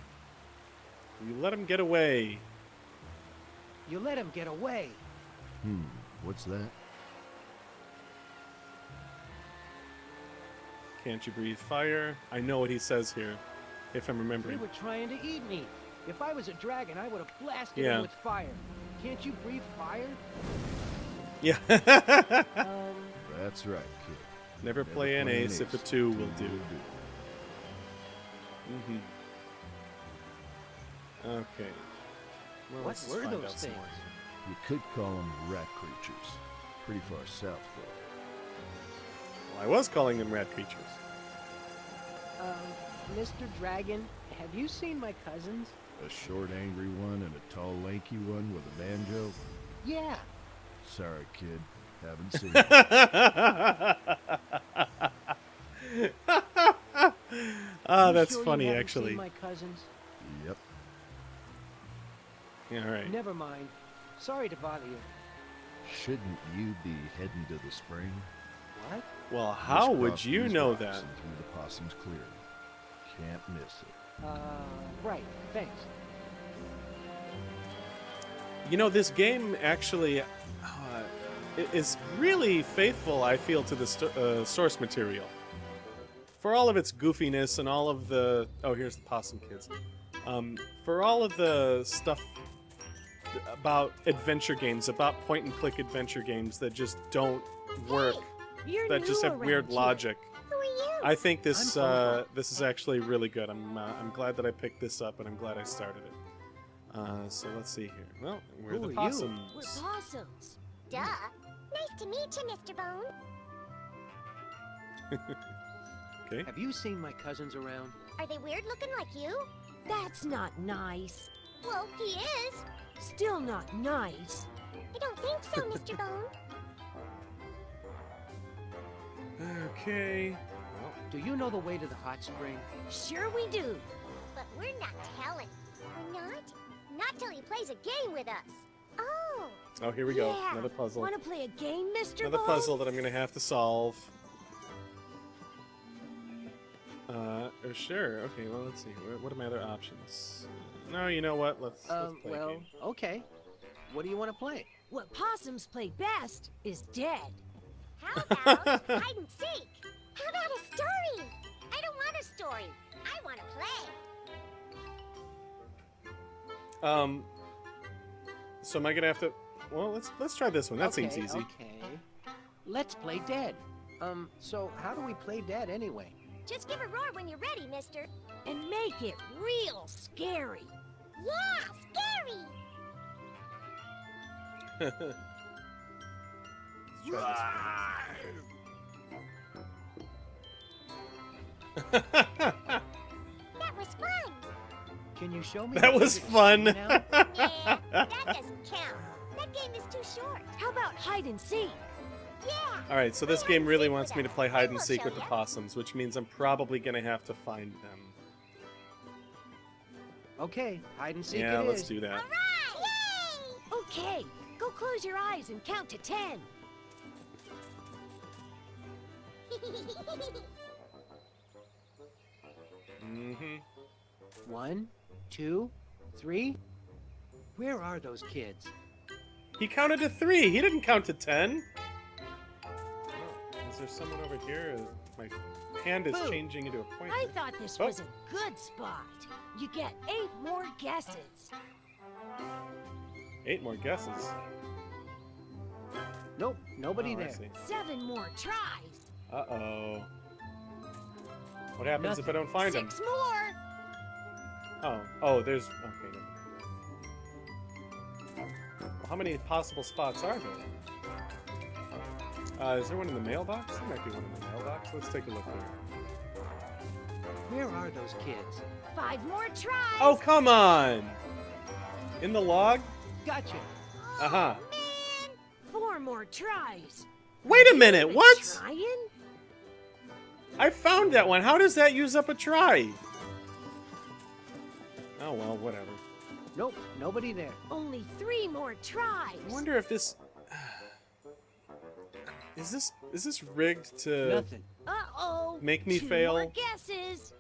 [SPEAKER 2] You let him get away.
[SPEAKER 4] you let him get away.
[SPEAKER 5] What's that?
[SPEAKER 2] Can't you breathe fire? I know what he says here, if I'm
[SPEAKER 4] They
[SPEAKER 2] remembering.
[SPEAKER 4] were trying to eat me. If I was a dragon, I would have blasted
[SPEAKER 2] Yeah.
[SPEAKER 4] him with fire. Can't you breathe fire?
[SPEAKER 2] Yeah.
[SPEAKER 5] That's right, kid.
[SPEAKER 2] Never play an ace if a two will do. Mm-hmm. Okay. Well,
[SPEAKER 4] What
[SPEAKER 2] let's just
[SPEAKER 4] were
[SPEAKER 2] find
[SPEAKER 4] those
[SPEAKER 2] out some more.
[SPEAKER 4] things?
[SPEAKER 5] You could call them rat creatures. Pretty far south for it.
[SPEAKER 2] Well, I was calling them rat creatures.
[SPEAKER 4] Mr. Dragon, have you seen my cousins?
[SPEAKER 5] A short, angry one and a tall, lanky one with a banjo?
[SPEAKER 4] Yeah.
[SPEAKER 5] Sorry, kid. Haven't seen it.
[SPEAKER 2] Ah,
[SPEAKER 4] You
[SPEAKER 2] that's
[SPEAKER 4] sure you
[SPEAKER 2] funny,
[SPEAKER 4] haven't
[SPEAKER 2] actually.
[SPEAKER 4] Seen my cousins?
[SPEAKER 5] Yep.
[SPEAKER 2] Yeah, all right.
[SPEAKER 4] Never mind. Sorry to bother you.
[SPEAKER 5] Shouldn't you be heading to the spring?
[SPEAKER 4] What?
[SPEAKER 2] Well,
[SPEAKER 5] Just
[SPEAKER 2] how would
[SPEAKER 5] cross
[SPEAKER 2] you
[SPEAKER 5] these
[SPEAKER 2] know
[SPEAKER 5] rocks
[SPEAKER 2] that?
[SPEAKER 5] and through the possum's clearing. Can't miss it.
[SPEAKER 4] Right. Thanks.
[SPEAKER 2] You know, this game actually is really faithful, I feel, to the source material. For all of its goofiness and all of the... Oh, here's the Possum Kids. For all of the stuff about adventure games, about point-and-click adventure games that just don't work,
[SPEAKER 7] You're
[SPEAKER 2] that just
[SPEAKER 7] new
[SPEAKER 2] have weird
[SPEAKER 7] around here.
[SPEAKER 2] logic,
[SPEAKER 7] Who are you?
[SPEAKER 2] I think this
[SPEAKER 4] I'm
[SPEAKER 2] this is actually really good. I'm glad that I picked this up, and I'm glad I started it. So let's see here. Well, we're
[SPEAKER 4] Who
[SPEAKER 2] the
[SPEAKER 4] are you?
[SPEAKER 2] possums.
[SPEAKER 7] We're possums. Duh. Nice to meet you, Mr. Bone.
[SPEAKER 2] Okay.
[SPEAKER 4] Have you seen my cousins around?
[SPEAKER 7] Are they weird looking like you?
[SPEAKER 9] That's not nice.
[SPEAKER 7] Well, he is.
[SPEAKER 9] Still not nice.
[SPEAKER 7] I don't think so, Mr. Bone.
[SPEAKER 2] Okay.
[SPEAKER 4] Well, do you know the way to the hot spring?
[SPEAKER 9] Sure we do.
[SPEAKER 7] But we're not telling. We're not? Not till he plays a game with us. Oh.
[SPEAKER 2] Oh, here we go.
[SPEAKER 9] Yeah.
[SPEAKER 2] Another puzzle.
[SPEAKER 9] Want to play a game, Mr.
[SPEAKER 2] Another
[SPEAKER 9] Bone?
[SPEAKER 2] puzzle that I'm gonna have to solve. Sure. Okay. Well, let's see. What are my other options? No, you know what? Let's play a
[SPEAKER 4] Well,
[SPEAKER 2] game.
[SPEAKER 4] okay. What do you want to play?
[SPEAKER 9] What possums play best is dead.
[SPEAKER 7] How about hide and seek? How about a story? I don't want a story. I want to play.
[SPEAKER 2] So am I gonna have to? Well, let's try this one. That
[SPEAKER 4] Okay,
[SPEAKER 2] seems easy.
[SPEAKER 4] Okay. Let's play dead. So how do we play dead anyway?
[SPEAKER 7] Just give a roar when you're ready, mister.
[SPEAKER 9] And make it real scary.
[SPEAKER 7] Yeah, scary.
[SPEAKER 2] Let's try this one.
[SPEAKER 7] That was fun.
[SPEAKER 4] Can you show me?
[SPEAKER 2] That
[SPEAKER 4] the
[SPEAKER 2] was
[SPEAKER 4] way to
[SPEAKER 2] fun.
[SPEAKER 4] the screen now?
[SPEAKER 7] Yeah, that doesn't count. That game is too short.
[SPEAKER 9] How about hide and seek?
[SPEAKER 7] Yeah.
[SPEAKER 2] All right, so this
[SPEAKER 7] Play hide
[SPEAKER 2] game
[SPEAKER 7] and
[SPEAKER 2] really
[SPEAKER 7] seek
[SPEAKER 2] wants
[SPEAKER 7] with
[SPEAKER 2] me to
[SPEAKER 7] us.
[SPEAKER 2] play
[SPEAKER 7] I
[SPEAKER 2] hide and
[SPEAKER 7] will
[SPEAKER 2] seek
[SPEAKER 7] show
[SPEAKER 2] with the
[SPEAKER 7] ya.
[SPEAKER 2] possums, which means I'm probably gonna have to find them.
[SPEAKER 4] Okay, hide and seek
[SPEAKER 2] Yeah,
[SPEAKER 4] it
[SPEAKER 2] let's
[SPEAKER 4] is.
[SPEAKER 2] do that.
[SPEAKER 7] All right. Yay.
[SPEAKER 9] Okay, go close your eyes and count to 10.
[SPEAKER 2] Mm-hmm.
[SPEAKER 4] 1, 2, 3. Where are those kids?
[SPEAKER 2] He counted to 3. He didn't count to 10. Oh, is there someone over here? My hand is
[SPEAKER 9] Boo.
[SPEAKER 2] changing into a pointer.
[SPEAKER 9] I thought this
[SPEAKER 2] Oh.
[SPEAKER 9] was a good spot. You get 8 more guesses.
[SPEAKER 2] 8 more guesses.
[SPEAKER 4] Nope, nobody
[SPEAKER 2] Oh, I
[SPEAKER 4] there.
[SPEAKER 2] see.
[SPEAKER 9] 7 more tries.
[SPEAKER 2] Uh-oh. What happens if I
[SPEAKER 4] Nothing.
[SPEAKER 2] don't find him?
[SPEAKER 9] 6 more.
[SPEAKER 2] Oh, there's... Okay, never mind. Well, how many possible spots are there? Is there one in the mailbox? There might be one in the mailbox. Let's take a look here.
[SPEAKER 4] Where are those kids?
[SPEAKER 9] 5 more tries.
[SPEAKER 2] Oh, come on! In the log?
[SPEAKER 4] Gotcha.
[SPEAKER 2] Uh-huh.
[SPEAKER 9] 4 more tries.
[SPEAKER 2] Wait a minute,
[SPEAKER 9] Been
[SPEAKER 2] what?
[SPEAKER 9] Trying?
[SPEAKER 2] I found that one. How does that use up a try? Oh, well, whatever.
[SPEAKER 4] Nope, nobody there.
[SPEAKER 9] Only 3 more tries.
[SPEAKER 2] I wonder if this... Is this rigged to...
[SPEAKER 4] Nothing.
[SPEAKER 9] Uh-oh.
[SPEAKER 2] Make me
[SPEAKER 9] 2
[SPEAKER 2] fail?
[SPEAKER 9] more guesses.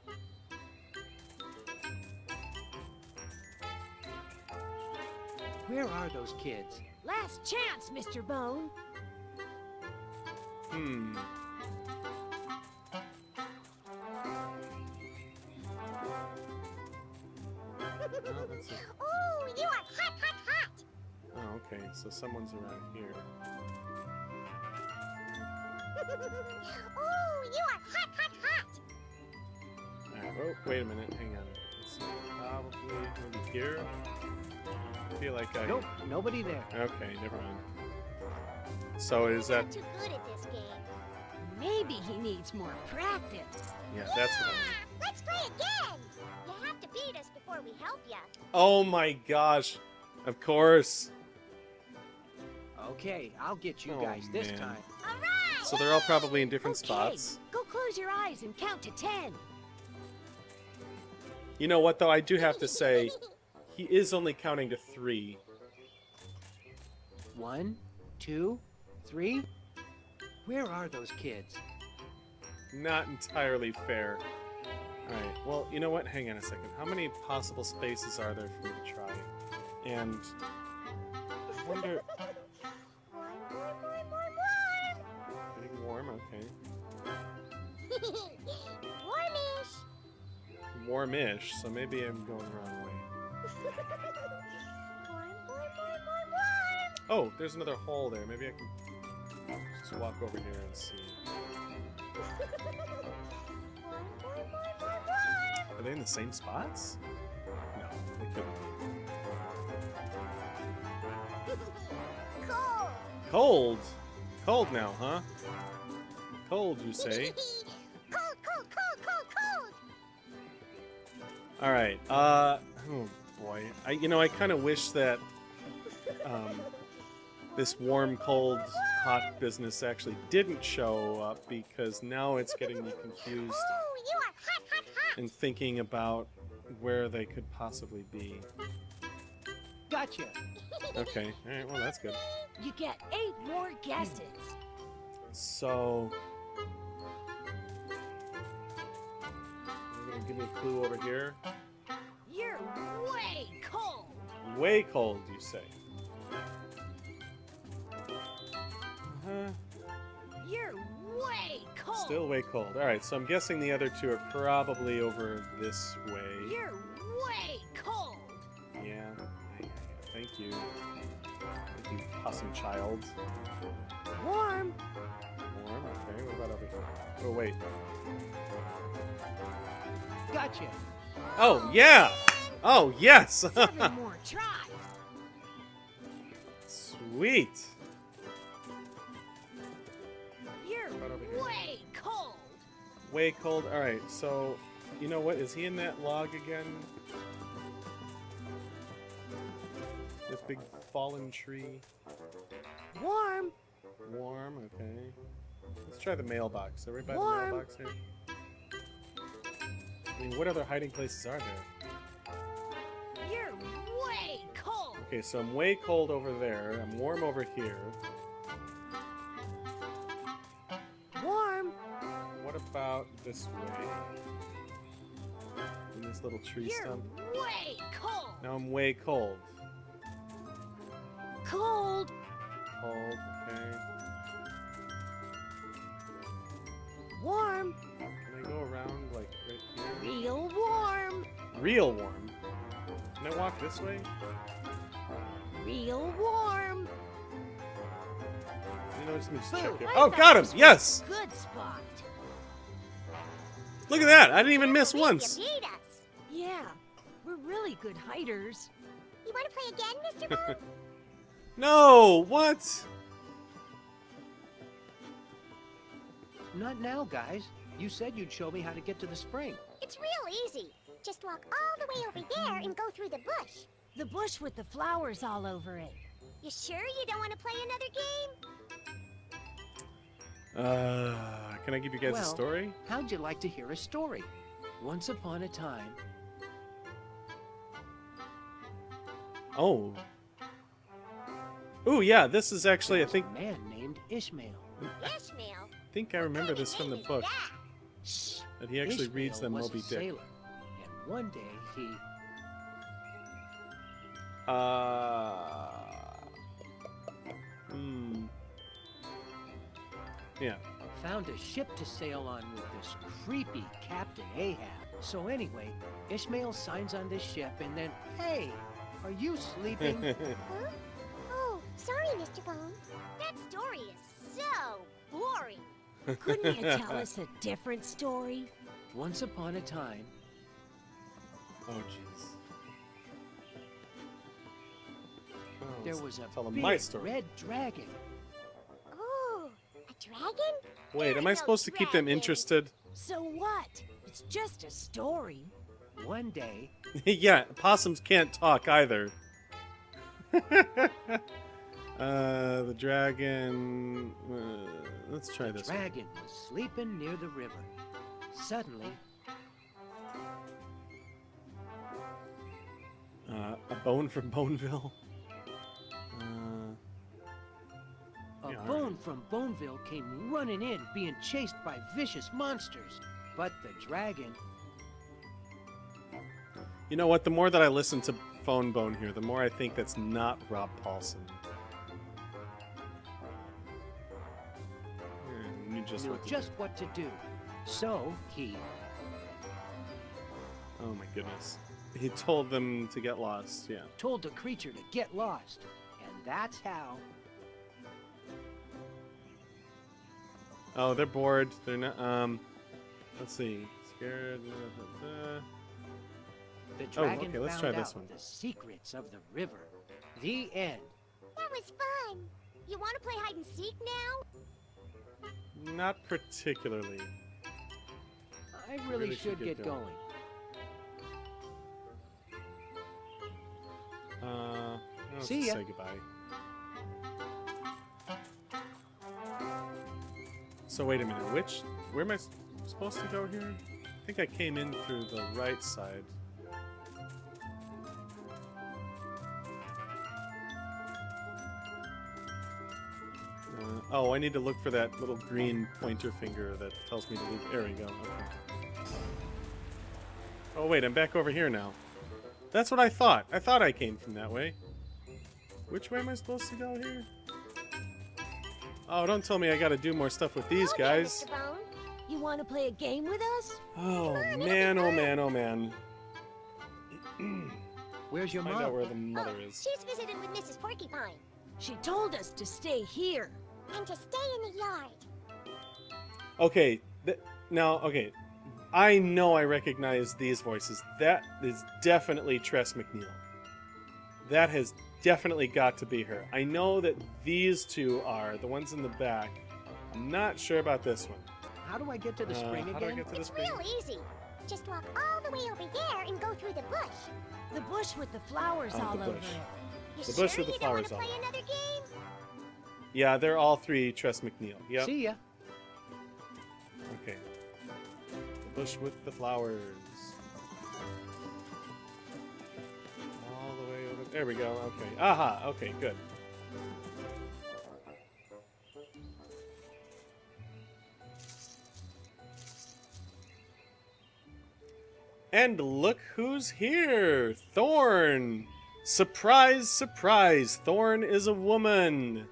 [SPEAKER 4] Where are those kids?
[SPEAKER 9] Last chance, Mr. Bone.
[SPEAKER 2] Hmm. Oh, that's it.
[SPEAKER 7] Ooh, you are hot, hot, hot.
[SPEAKER 2] Oh, okay. So someone's around here.
[SPEAKER 7] Ooh, you are hot, hot, hot.
[SPEAKER 2] Alright, oh, wait a minute. Hang on. Let's see. Probably maybe here? I feel like I...
[SPEAKER 4] Nope, nobody there.
[SPEAKER 2] Okay, never mind. So is
[SPEAKER 7] You're
[SPEAKER 2] that...
[SPEAKER 7] not too good at this game.
[SPEAKER 9] Maybe he needs more practice.
[SPEAKER 2] Yeah, that's what
[SPEAKER 7] Yeah, let's play again. You have to beat us before we help ya.
[SPEAKER 2] Oh my gosh. Of course.
[SPEAKER 4] Okay, I'll get you
[SPEAKER 2] Oh,
[SPEAKER 4] guys this
[SPEAKER 2] man.
[SPEAKER 4] time.
[SPEAKER 7] All right.
[SPEAKER 2] So they're all probably in different
[SPEAKER 9] Okay,
[SPEAKER 2] spots.
[SPEAKER 9] go close your eyes and count to 10.
[SPEAKER 2] You know what, though? I do have to say, he is only counting to 3.
[SPEAKER 4] 1, 2, 3. Where are those kids?
[SPEAKER 2] Not entirely fair. Alright, well, you know what? Hang on a second. How many possible spaces are there for me to try? And... I wonder...
[SPEAKER 7] More.
[SPEAKER 2] Getting warm, okay.
[SPEAKER 7] Warmish.
[SPEAKER 2] Warmish, so maybe I'm going the wrong Oh, there's another hole there. Maybe I can just walk over here and see. Are they in the same spots? No, they couldn't be.
[SPEAKER 7] Cool.
[SPEAKER 2] Cold? Cold now, huh? Cold, you say?
[SPEAKER 7] Cold, cold, cold, cold, cold.
[SPEAKER 2] Alright, oh boy. I kind of wish that, this warm, cold, hot business actually didn't show up, because now it's getting me confused
[SPEAKER 7] Ooh, you are hot, hot, hot.
[SPEAKER 2] and thinking about where they could possibly be.
[SPEAKER 4] Gotcha.
[SPEAKER 2] Okay, alright, well that's good.
[SPEAKER 9] You get 8 more guesses.
[SPEAKER 2] So... you're gonna give me a clue over here?
[SPEAKER 9] You're way cold.
[SPEAKER 2] Way cold, you say?
[SPEAKER 9] You're way cold.
[SPEAKER 2] Still way cold. Alright, so I'm guessing the other two are probably over this way.
[SPEAKER 9] You're way cold.
[SPEAKER 2] Yeah. Thank you. Thank you, possum child.
[SPEAKER 9] Warm.
[SPEAKER 2] Warm, okay. What about over here? Oh, wait.
[SPEAKER 4] Gotcha.
[SPEAKER 2] Oh, yeah! Oh, yes!
[SPEAKER 9] 7 more tries.
[SPEAKER 2] Sweet!
[SPEAKER 9] You're
[SPEAKER 2] What about over here?
[SPEAKER 9] way cold.
[SPEAKER 2] Way cold. Alright, so... you know what? Is he in that log again? This big fallen tree.
[SPEAKER 9] Warm.
[SPEAKER 2] Warm, okay. Let's try the mailbox. Everybody
[SPEAKER 9] Warm.
[SPEAKER 2] the mailbox here? I mean, what other hiding places are there?
[SPEAKER 9] You're way cold.
[SPEAKER 2] Okay, so I'm way cold over there. I'm warm over here.
[SPEAKER 9] Warm.
[SPEAKER 2] What about this way? In this little tree
[SPEAKER 9] You're
[SPEAKER 2] stump?
[SPEAKER 9] way cold.
[SPEAKER 2] Now I'm way cold.
[SPEAKER 9] Cold.
[SPEAKER 2] Cold, okay.
[SPEAKER 9] Warm.
[SPEAKER 2] Can I go around, like, right here?
[SPEAKER 9] Real warm.
[SPEAKER 2] Real warm. Can I walk this way?
[SPEAKER 9] Real warm.
[SPEAKER 2] You know, just let me just check
[SPEAKER 9] Boo,
[SPEAKER 2] it.
[SPEAKER 9] I
[SPEAKER 2] Oh,
[SPEAKER 9] thought
[SPEAKER 2] got him!
[SPEAKER 9] this was
[SPEAKER 2] Yes!
[SPEAKER 9] a good spot.
[SPEAKER 2] Look at that! I didn't even miss
[SPEAKER 7] You
[SPEAKER 2] once!
[SPEAKER 7] beat us.
[SPEAKER 9] Yeah, we're really good hiders.
[SPEAKER 7] You want to play again, Mr. Bone?
[SPEAKER 2] No! What?
[SPEAKER 4] Not now, guys. You said you'd show me how to get to the spring.
[SPEAKER 7] It's real easy. Just walk all the way over there and go through the bush.
[SPEAKER 9] The bush with the flowers all over it.
[SPEAKER 7] You sure you don't want to play another game?
[SPEAKER 2] Can I give you guys a
[SPEAKER 4] Well,
[SPEAKER 2] story?
[SPEAKER 4] How'd you like to hear a story? Once upon a time...
[SPEAKER 2] Oh. Ooh, yeah, this is actually, I think
[SPEAKER 4] a man named Ishmael.
[SPEAKER 7] Ishmael?
[SPEAKER 2] I think I remember this from the book.
[SPEAKER 4] Shh.
[SPEAKER 2] That he actually reads
[SPEAKER 4] Ishmael
[SPEAKER 2] them
[SPEAKER 4] was
[SPEAKER 2] Moby
[SPEAKER 4] a
[SPEAKER 2] Dick.
[SPEAKER 4] sailor, and one day he...
[SPEAKER 2] Yeah.
[SPEAKER 4] found a ship to sail on with this creepy Captain Ahab. So anyway, Ishmael signs on this ship and then, hey, are you sleeping?
[SPEAKER 7] Huh? Oh, sorry, Mr. Bone. That story is so boring.
[SPEAKER 9] Couldn't you tell us a different story?
[SPEAKER 4] Once upon a time,
[SPEAKER 2] Oh, jeez. Oh,
[SPEAKER 4] there
[SPEAKER 2] let's
[SPEAKER 4] was a
[SPEAKER 2] tell them
[SPEAKER 4] big
[SPEAKER 2] my story.
[SPEAKER 4] red dragon.
[SPEAKER 7] Oh, a dragon?
[SPEAKER 2] Wait,
[SPEAKER 7] There
[SPEAKER 2] am
[SPEAKER 7] are
[SPEAKER 2] I
[SPEAKER 7] no
[SPEAKER 2] supposed to keep them
[SPEAKER 7] dragons.
[SPEAKER 2] interested?
[SPEAKER 9] So what? It's just a story.
[SPEAKER 4] One day,
[SPEAKER 2] Yeah, possums can't talk either. The dragon... let's try
[SPEAKER 4] the
[SPEAKER 2] this one.
[SPEAKER 4] dragon was sleeping near the river. Suddenly,
[SPEAKER 2] A bone from Boneville.
[SPEAKER 4] a
[SPEAKER 2] Yeah, all
[SPEAKER 4] bone from Boneville came running in, being chased by vicious monsters. But the dragon...
[SPEAKER 2] You know what? The more that I listen to Phone Bone here, the more I think that's not Rob Paulson. You just
[SPEAKER 4] knew
[SPEAKER 2] what to
[SPEAKER 4] just what to do. So he...
[SPEAKER 2] do. Oh my goodness. He told them to get lost, yeah.
[SPEAKER 4] told the creature to get lost. And That's how.
[SPEAKER 2] Oh, they're bored. They're not. Let's see. Scared.
[SPEAKER 4] The dragon
[SPEAKER 2] okay, let's
[SPEAKER 4] found
[SPEAKER 2] try
[SPEAKER 4] out
[SPEAKER 2] this one.
[SPEAKER 4] the secrets of the river. The end.
[SPEAKER 7] That was fun. You want to play hide and seek now?
[SPEAKER 2] Not particularly.
[SPEAKER 4] I really should get going.
[SPEAKER 2] Let's
[SPEAKER 4] See ya.
[SPEAKER 2] say goodbye. So wait a minute. Where am I supposed to go here? I think I came in through the right side. Oh, I need to look for that little green pointer finger that tells me to leave. There we go. Okay. Oh wait, I'm back over here now. That's what I thought. I thought I came from that way. Which way am I supposed to go here? Oh, don't tell me I gotta do more stuff with these guys.
[SPEAKER 7] Mr. Bone.
[SPEAKER 9] You want to play a game with us?
[SPEAKER 2] Oh man, oh man, oh man.
[SPEAKER 4] Where's your
[SPEAKER 2] Find
[SPEAKER 4] mom?
[SPEAKER 2] out where the mother
[SPEAKER 7] Oh,
[SPEAKER 2] is.
[SPEAKER 7] she's visiting with Mrs. Porcupine.
[SPEAKER 9] She told us to stay here.
[SPEAKER 7] And to stay in the yard.
[SPEAKER 2] Okay, now, okay. I know I recognize these voices. That is definitely Tress McNeil. That has definitely got to be her. I know that these two are the ones in the back. I'm not sure about this one.
[SPEAKER 4] How do I get to the spring
[SPEAKER 2] How do I
[SPEAKER 4] again?
[SPEAKER 2] get to the
[SPEAKER 7] It's
[SPEAKER 2] spring?
[SPEAKER 7] real easy. Just walk all the way over there and go through the bush.
[SPEAKER 9] The bush with the flowers
[SPEAKER 2] Oh,
[SPEAKER 9] all
[SPEAKER 2] the
[SPEAKER 9] over
[SPEAKER 2] bush.
[SPEAKER 9] it.
[SPEAKER 7] You
[SPEAKER 2] The
[SPEAKER 7] sure
[SPEAKER 2] bush with the
[SPEAKER 7] you don't want
[SPEAKER 2] flowers
[SPEAKER 7] to
[SPEAKER 2] all
[SPEAKER 7] play another game?
[SPEAKER 2] Yeah, they're all three Tress McNeil. Yep.
[SPEAKER 4] See ya.
[SPEAKER 2] Okay. The bush with the flowers. All the way over. There we go. Okay. Aha. Okay. Good. And look who's here! Thorn! Surprise, surprise! Thorn is a woman!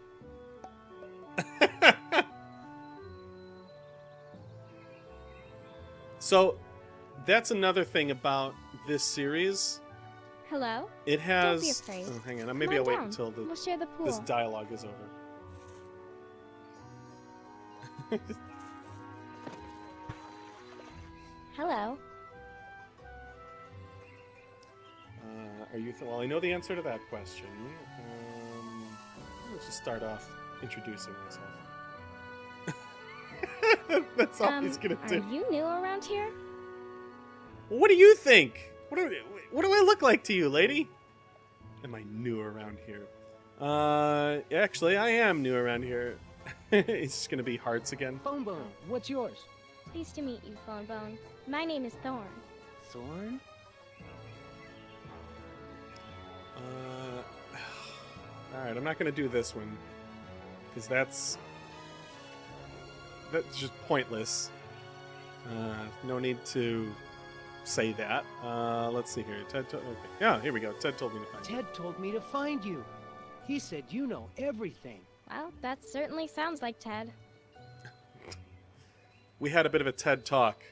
[SPEAKER 2] So, that's another thing about this series.
[SPEAKER 10] Hello?
[SPEAKER 2] It has.
[SPEAKER 10] Don't be afraid.
[SPEAKER 2] Oh, hang on.
[SPEAKER 10] Come
[SPEAKER 2] Maybe
[SPEAKER 10] on
[SPEAKER 2] I'll wait
[SPEAKER 10] down.
[SPEAKER 2] until
[SPEAKER 10] We'll share the pool.
[SPEAKER 2] this dialogue is over.
[SPEAKER 10] Hello.
[SPEAKER 2] Are you? Well, I know the answer to that question. Let's just start off introducing myself. That's all he's gonna
[SPEAKER 10] Are
[SPEAKER 2] do.
[SPEAKER 10] you new around here?
[SPEAKER 2] What do you think? What do I look like to you, lady? Am I new around here? Actually, I am new around here. It's just gonna be hearts again.
[SPEAKER 4] Bone Bone, what's yours?
[SPEAKER 10] Pleased to meet you, Phone Bone. My name is Thorn.
[SPEAKER 4] Thorn?
[SPEAKER 2] Alright, I'm not gonna do this one. Because that's just pointless. No need to say that. Let's see here. Okay. Yeah, here we go. Ted told me to find you.
[SPEAKER 4] Ted told me to find you. He said you know everything.
[SPEAKER 10] Well, that certainly sounds like Ted.
[SPEAKER 2] We had a bit of a TED talk.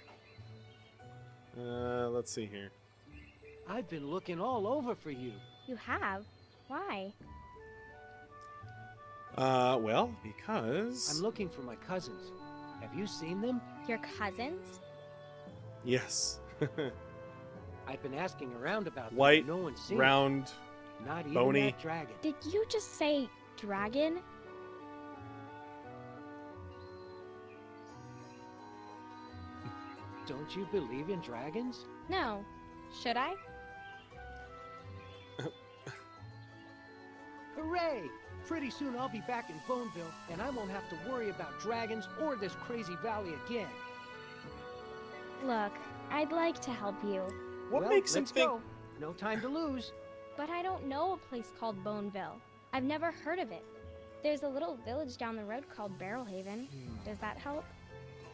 [SPEAKER 2] Let's see here.
[SPEAKER 4] I've been looking all over for you.
[SPEAKER 10] You have? Why?
[SPEAKER 2] Well, because...
[SPEAKER 4] I'm looking for my cousins. Have you seen them?
[SPEAKER 10] Your cousins?
[SPEAKER 2] Yes.
[SPEAKER 4] I've been asking around about them.
[SPEAKER 2] White,
[SPEAKER 4] No one's seen
[SPEAKER 2] round,
[SPEAKER 4] them. Not even
[SPEAKER 2] bony.
[SPEAKER 4] that dragon.
[SPEAKER 10] Did you just say dragon?
[SPEAKER 4] Don't you believe in dragons?
[SPEAKER 10] No. Should I?
[SPEAKER 4] Hooray! Pretty soon I'll be back in Boneville, and I won't have to worry about dragons or this crazy valley again.
[SPEAKER 10] Look, I'd like to help you,
[SPEAKER 2] What
[SPEAKER 4] Well,
[SPEAKER 2] makes him
[SPEAKER 4] let's
[SPEAKER 2] think...
[SPEAKER 4] go. No time to lose.
[SPEAKER 10] but I don't know a place called Boneville. I've never heard of it. There's a little village down the road called Barrelhaven. Does that help?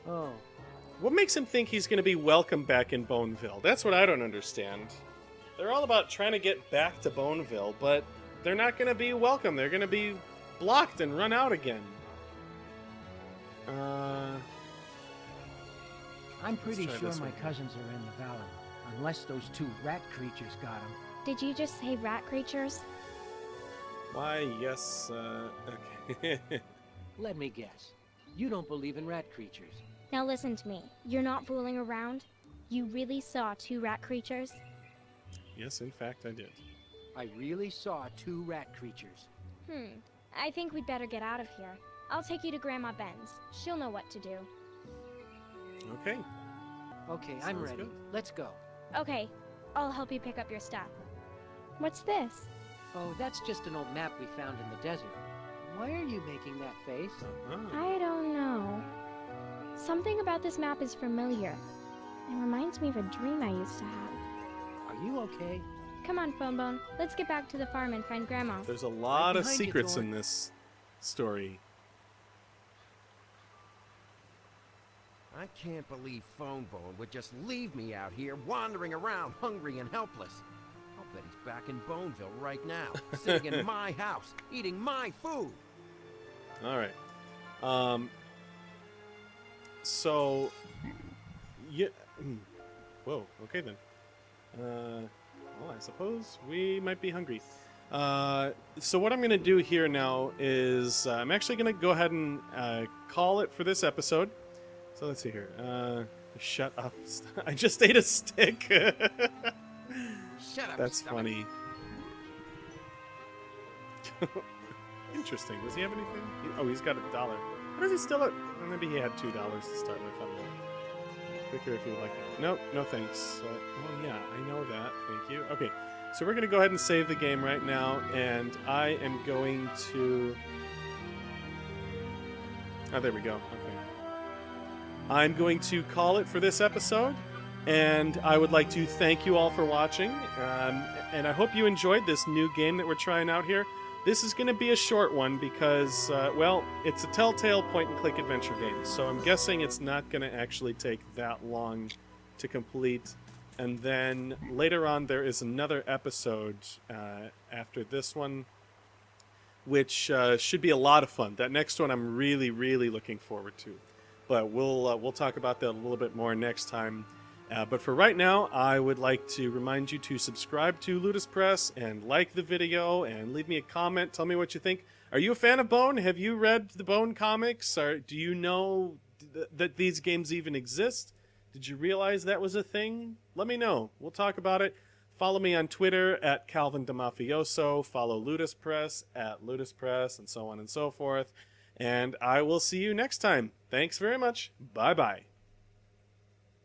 [SPEAKER 4] Oh,
[SPEAKER 2] What makes him think he's going to be welcome back in Boneville? That's what I don't understand. They're all about trying to get back to Boneville, but they're not going to be welcome. They're going to be blocked and run out again.
[SPEAKER 4] I'm pretty
[SPEAKER 2] try
[SPEAKER 4] sure
[SPEAKER 2] this
[SPEAKER 4] my
[SPEAKER 2] one.
[SPEAKER 4] cousins are in the valley. Unless those two rat creatures got them.
[SPEAKER 10] Did you just say rat creatures?
[SPEAKER 2] Why, yes, okay.
[SPEAKER 4] Let me guess. You don't believe in rat creatures.
[SPEAKER 10] Now listen to me. You're not fooling around. You really saw 2 rat creatures?
[SPEAKER 2] Yes, in fact, I did.
[SPEAKER 4] I really saw 2 rat creatures.
[SPEAKER 10] I think we'd better get out of here. I'll take you to Grandma Ben's. She'll know what to do.
[SPEAKER 2] Okay.
[SPEAKER 4] Okay, I'm
[SPEAKER 2] Sounds
[SPEAKER 4] ready.
[SPEAKER 2] good.
[SPEAKER 4] Let's go.
[SPEAKER 10] Okay, I'll help you pick up your stuff. What's this?
[SPEAKER 4] Oh, that's just an old map we found in the desert. Why are you making that face?
[SPEAKER 10] I don't know. Something about this map is familiar. It reminds me of a dream I used to have.
[SPEAKER 4] Are you okay?
[SPEAKER 10] Come on, Phonebone. Let's get back to the farm and find Grandma.
[SPEAKER 2] There's a lot of
[SPEAKER 4] behind you,
[SPEAKER 2] secrets
[SPEAKER 4] Thor.
[SPEAKER 2] in this story.
[SPEAKER 3] I can't believe Phonebone would just leave me out here wandering around hungry and helpless. I'll bet he's back in Boneville right now, sitting in my house, eating my food.
[SPEAKER 2] All right. So, yeah. Whoa. Okay then. Well, I suppose we might be hungry. So what I'm going to do here now is I'm actually going to go ahead and call it for this episode. So let's see here. Shut up. I just ate a stick.
[SPEAKER 3] Shut up,
[SPEAKER 2] That's
[SPEAKER 3] stomach.
[SPEAKER 2] funny. Interesting. Does he have anything? Oh, he's got $1. How does he still have? Well, maybe he had $2 to start with. I don't know. Quicker if you would like it. Nope, no thanks. Oh yeah, I know that. Thank you. Okay, so we're going to go ahead and save the game right now, and I am going to... Oh, there we go. Okay. I'm going to call it for this episode, and I would like to thank you all for watching, and I hope you enjoyed this new game that we're trying out here. This is going to be a short one because, well, it's a Telltale point-and-click adventure game, so I'm guessing it's not going to actually take that long to complete. And then later on, there is another episode after this one, which should be a lot of fun. That next one I'm really, really looking forward to. But we'll talk about that a little bit more next time. But for right now, I would like to remind you to subscribe to Ludus Press and like the video and leave me a comment. Tell me what you think. Are you a fan of Bone? Have you read the Bone comics? Or do you know that these games even exist? Did you realize that was a thing? Let me know. We'll talk about it. Follow me on Twitter at Calvin DeMafioso. Follow Ludus Press at Ludus Press, and so on and so forth. And I will see you next time. Thanks very much. Bye-bye.